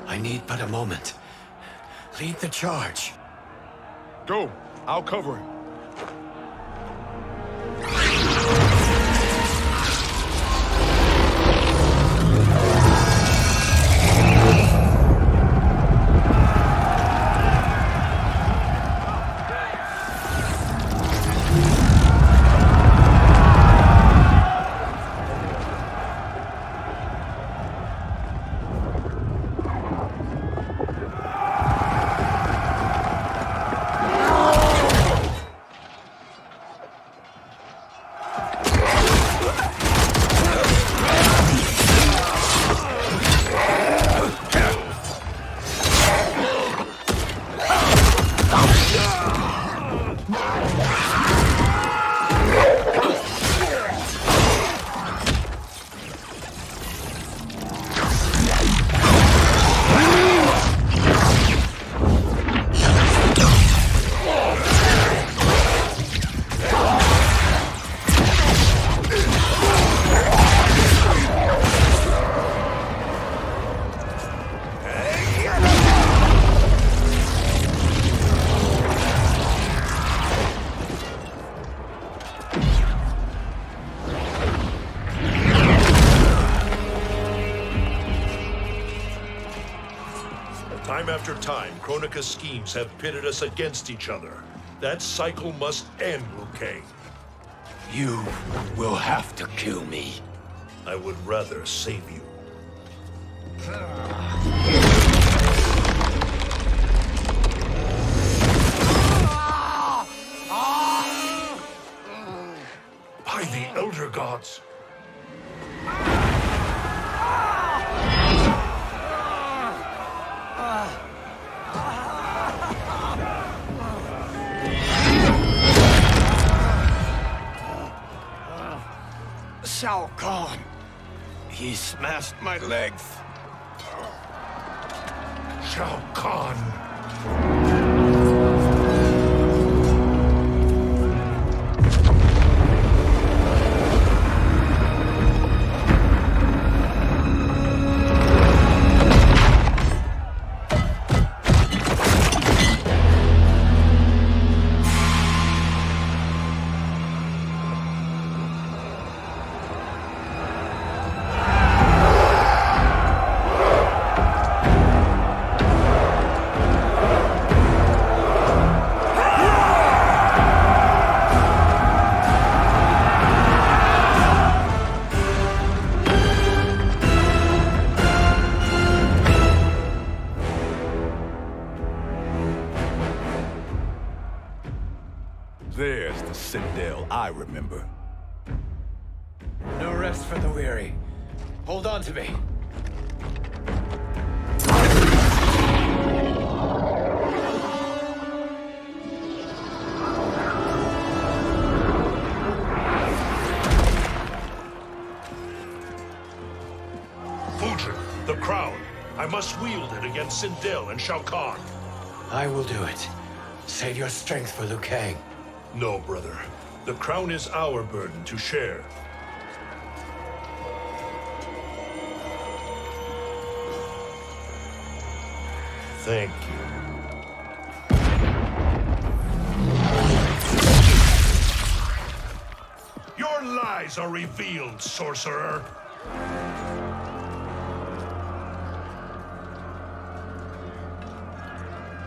Speaker 2: I need but a moment. Lead the charge.
Speaker 6: Go. I'll cover him.
Speaker 4: Time after time, Kronika's schemes have pitted us against each other. That cycle must end, Liu Kang.
Speaker 2: You will have to kill me.
Speaker 4: I would rather save you. By the Elder Gods!
Speaker 18: Shao Kahn. He smashed my legs.
Speaker 4: Shao Kahn.
Speaker 18: There's the Citadel I remember.
Speaker 2: No rest for the weary. Hold on to me.
Speaker 4: Fujin, the crown. I must wield it against Sindel and Shao Kahn.
Speaker 2: I will do it. Save your strength for Liu Kang.
Speaker 4: No, brother. The crown is our burden to share. Thank you. Your lies are revealed, sorcerer.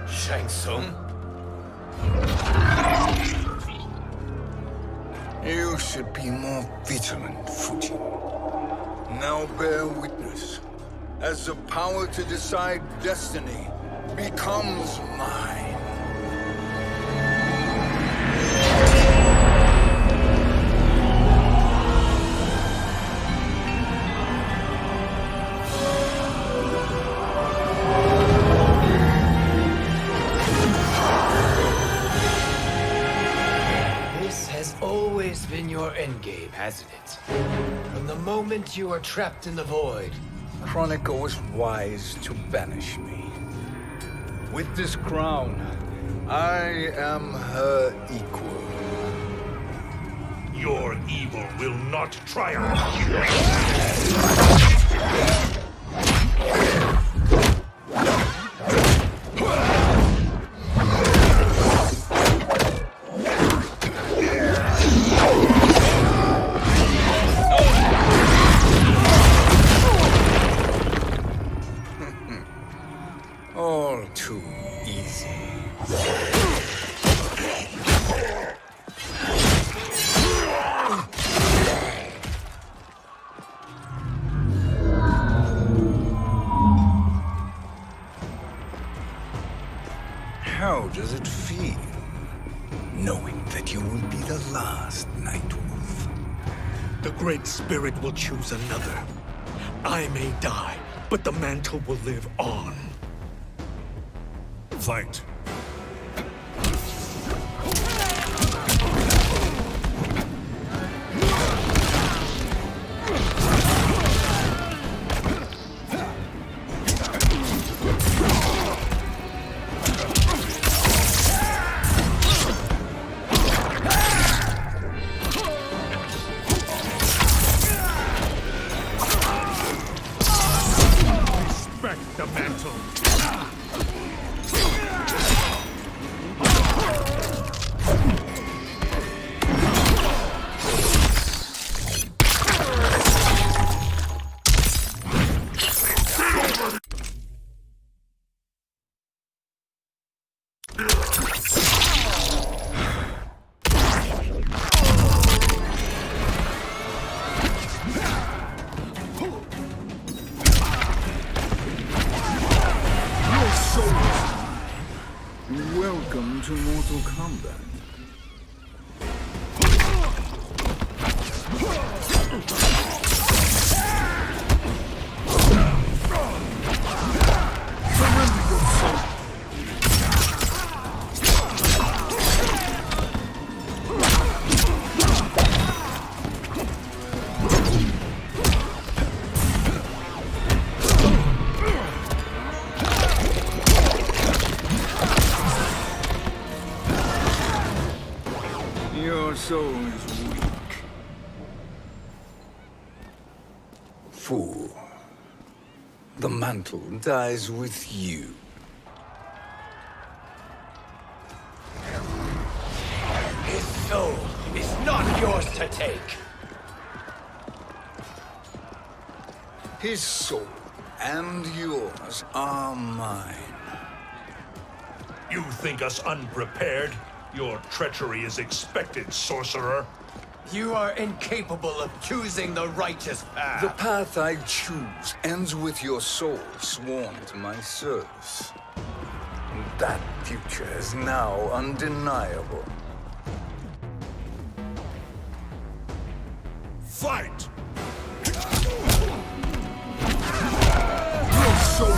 Speaker 2: Shang Tsung?
Speaker 3: You should be more vigilant, Fujin. Now bear witness, as the power to decide destiny becomes mine.
Speaker 2: This has always been your endgame, hasn't it? From the moment you were trapped in the void.
Speaker 3: Kronika was wise to banish me. With this crown, I am her equal.
Speaker 4: Your evil will not triumph.
Speaker 3: All too easy. How does it feel, knowing that you will be the last Nightwolf?
Speaker 5: The Great Spirit will choose another. I may die, but the mantle will live on.
Speaker 4: Fight.
Speaker 5: Respect the mantle.
Speaker 3: Welcome to Mortal Kombat. Your soul is weak. Fool. The mantle dies with you.
Speaker 2: His soul is not yours to take.
Speaker 3: His soul and yours are mine.
Speaker 4: You think us unprepared? Your treachery is expected, sorcerer.
Speaker 2: You are incapable of choosing the righteous path.
Speaker 3: The path I choose ends with your soul sworn to my service. That future is now undeniable.
Speaker 4: Fight!
Speaker 3: Your soul.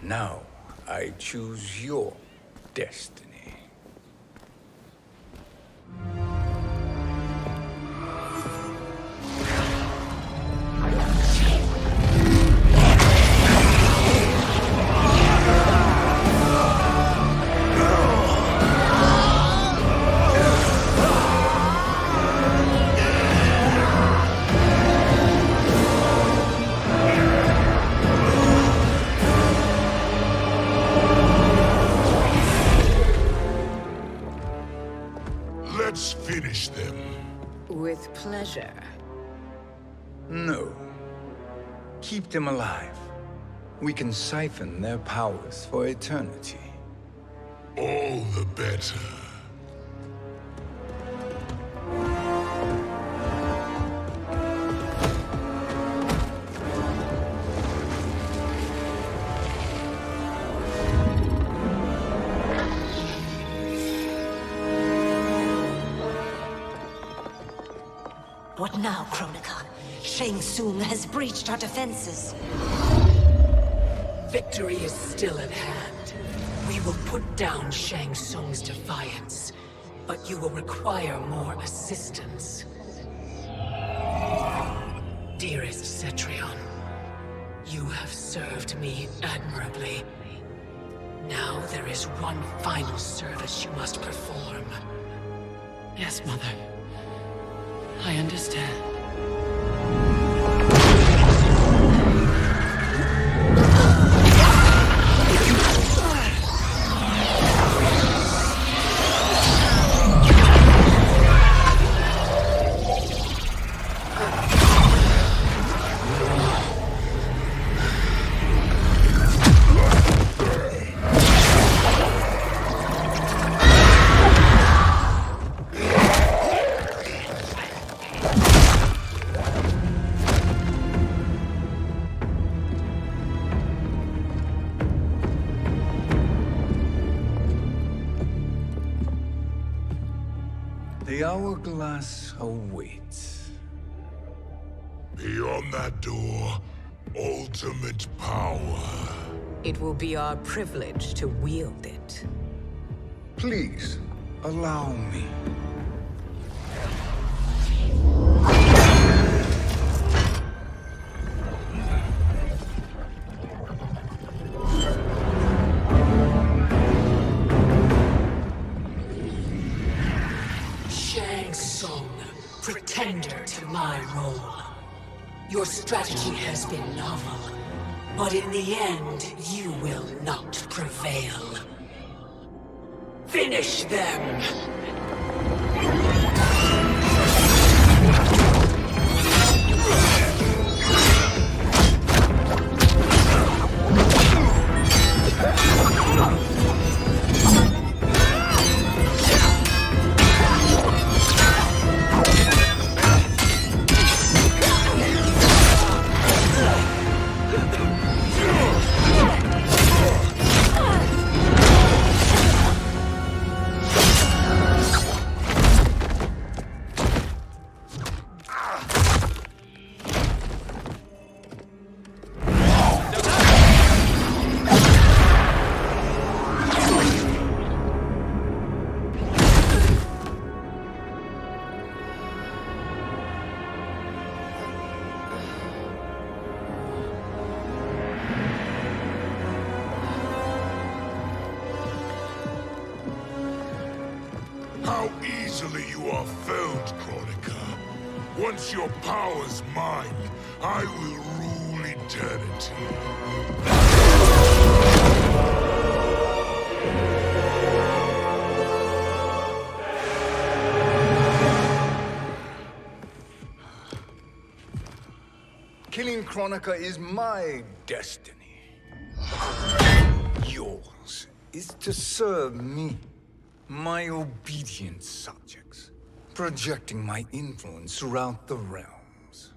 Speaker 3: Now I choose your destiny.
Speaker 13: pleasure.
Speaker 3: No. Keep them alive. We can siphon their powers for eternity.
Speaker 6: All the better.
Speaker 12: What now, Kronika? Shang Tsung has breached our defenses.
Speaker 14: Victory is still at hand. We will put down Shang Tsung's defiance, but you will require more assistance. Dearest Cetrion, you have served me admirably. Now there is one final service you must perform.
Speaker 10: Yes, Mother. I understand.
Speaker 3: The hourglass awaits.
Speaker 6: Beyond that door, ultimate power.
Speaker 9: It will be our privilege to wield it.
Speaker 3: Please, allow me.
Speaker 14: Shang Tsung, pretender to my role. Your strategy has been novel, but in the end, you will not prevail. Finish them!
Speaker 6: How easily you are felled, Kronika. Once your power's mine, I will rule eternity.
Speaker 3: Killing Kronika is my destiny. Yours is to serve me, my obedient subjects, projecting my influence throughout the realms.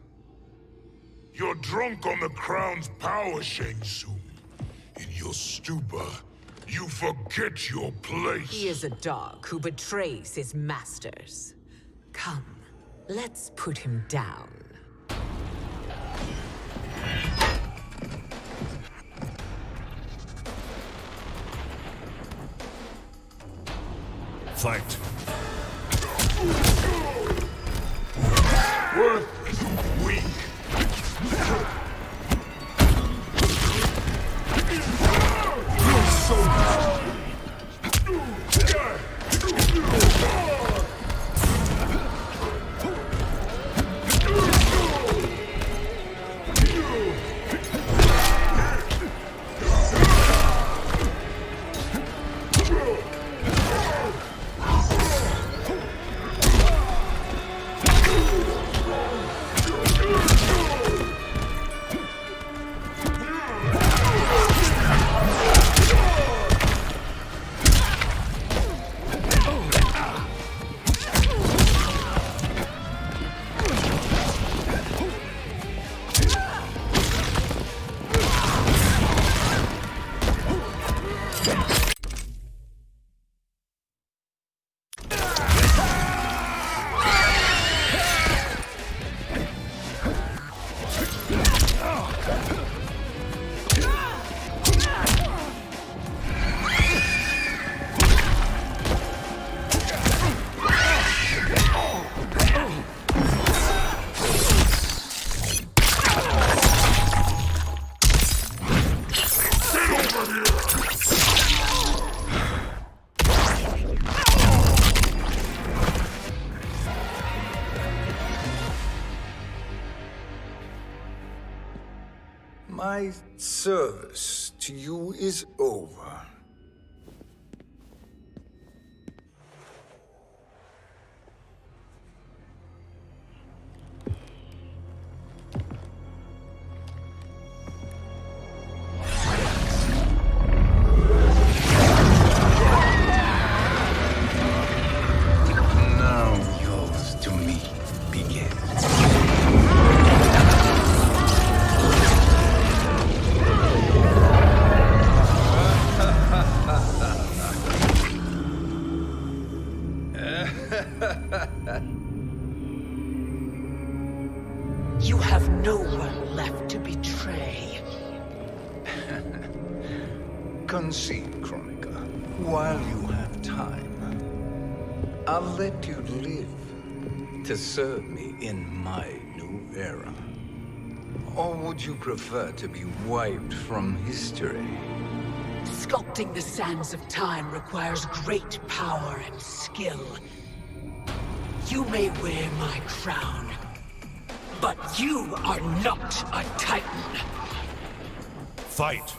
Speaker 6: You're drunk on the crown's power, Shang Tsung. In your stupor, you forget your place.
Speaker 9: He is a dog who betrays his masters. Come, let's put him down.
Speaker 4: Fight.
Speaker 6: Worthless, weak. You're so
Speaker 3: My service to you is over. Now yours to me begins.
Speaker 14: You have no one left to betray.
Speaker 3: Concede, Chronica, while you have time. I'll let you live to serve me in my new era. Or would you prefer to be wiped from history?
Speaker 14: Sculpting the sands of time requires great power and skill. You may wear my crown, but you are not a Titan.
Speaker 4: Fight!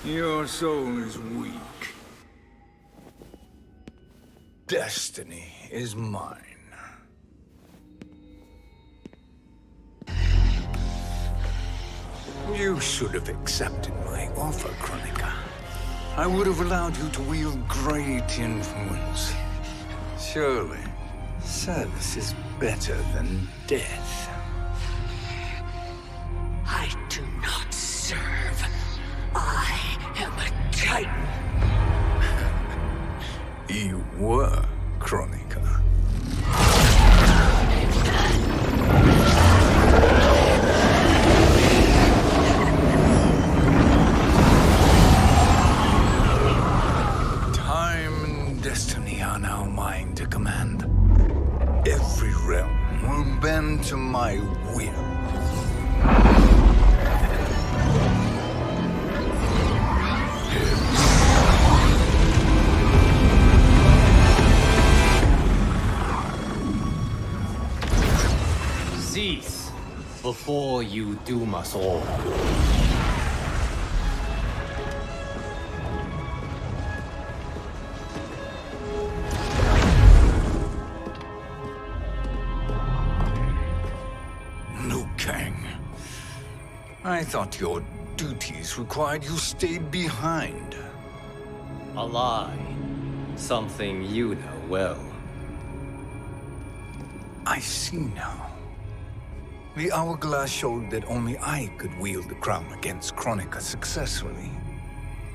Speaker 3: Your soul is weak. Destiny is mine. You should have accepted my offer, Chronica. I would have allowed you to wield great influence. Surely, service is better than death.
Speaker 14: I do not serve. I am a Titan.
Speaker 3: You were, Chronica. Time and destiny are now mine to command. Every realm will bend to my will.
Speaker 2: Cease before you doom us all.
Speaker 3: Liu Kang. I thought your duties required you stayed behind.
Speaker 2: A lie. Something you know well.
Speaker 3: I see now. The hourglass showed that only I could wield the crown against Chronica successfully.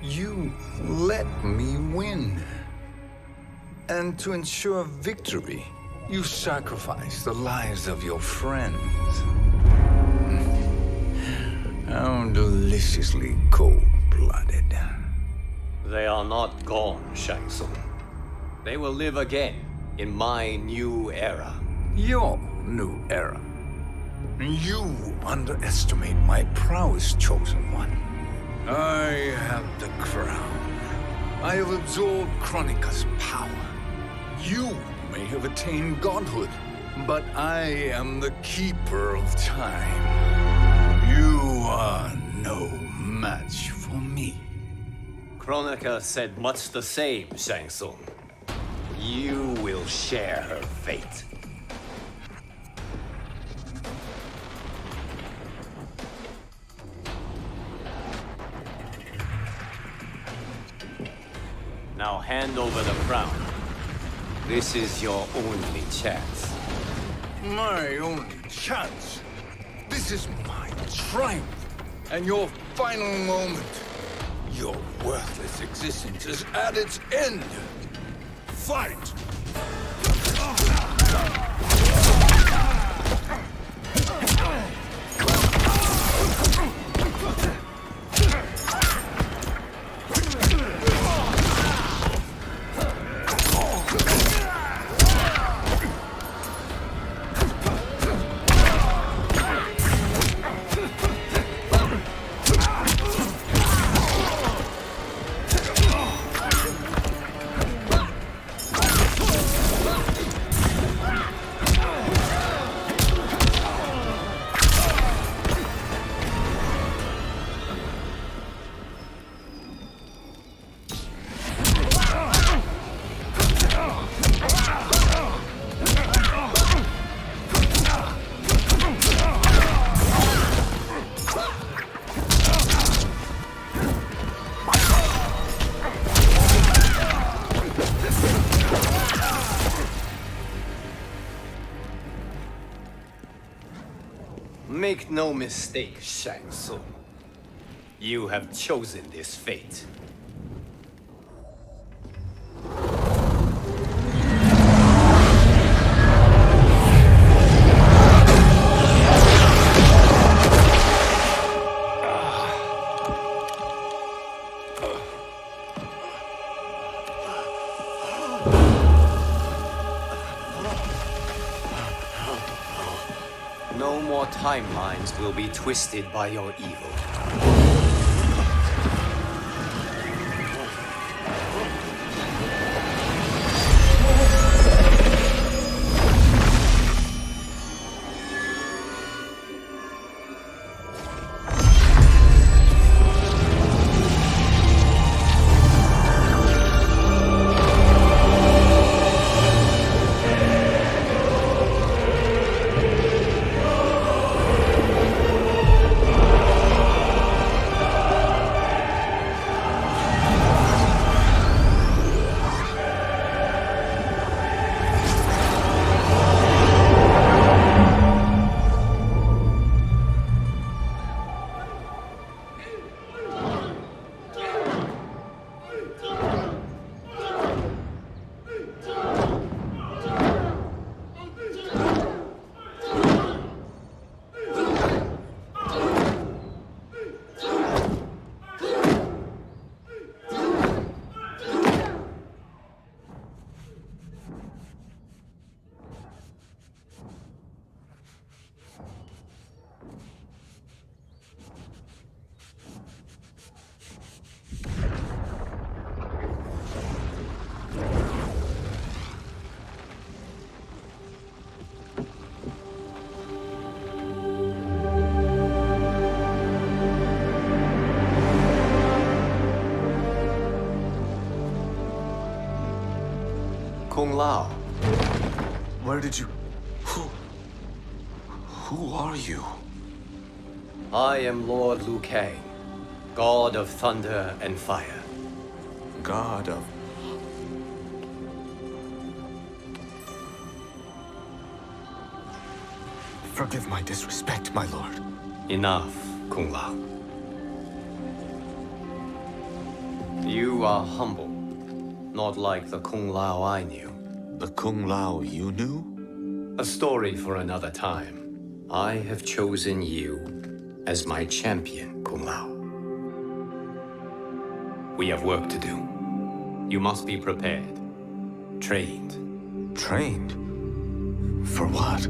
Speaker 3: You let me win. And to ensure victory, you sacrificed the lives of your friends. How deliciously cold-blooded.
Speaker 2: They are not gone, Shang Tsung. They will live again in my new era.
Speaker 3: Your new era. You underestimate my prowess, Chosen One. I have the crown. I have absorbed Chronica's power. You may have attained godhood, but I am the keeper of time. You are no match for me.
Speaker 2: Kronika said much the same, Shang Tsung. You will share her fate. Now hand over the crown. This is your only chance.
Speaker 3: My only chance? This is my triumph, and your final moment. Your worthless existence is at its end. Fight!
Speaker 2: Make no mistake, Shang Tsung. You have chosen this fate. No more timelines will be twisted by your evil. Kung Lao.
Speaker 15: Where did you... Who are you?
Speaker 2: I am Lord Liu Kang, God of Thunder and Fire.
Speaker 15: God of... Forgive my disrespect, my lord.
Speaker 2: Enough, Kung Lao. You are humble, not like the Kung Lao I knew.
Speaker 15: The Kung Lao you knew?
Speaker 2: A story for another time. I have chosen you as my champion, Kung Lao. We have work to do. You must be prepared. Trained.
Speaker 15: Trained? For what?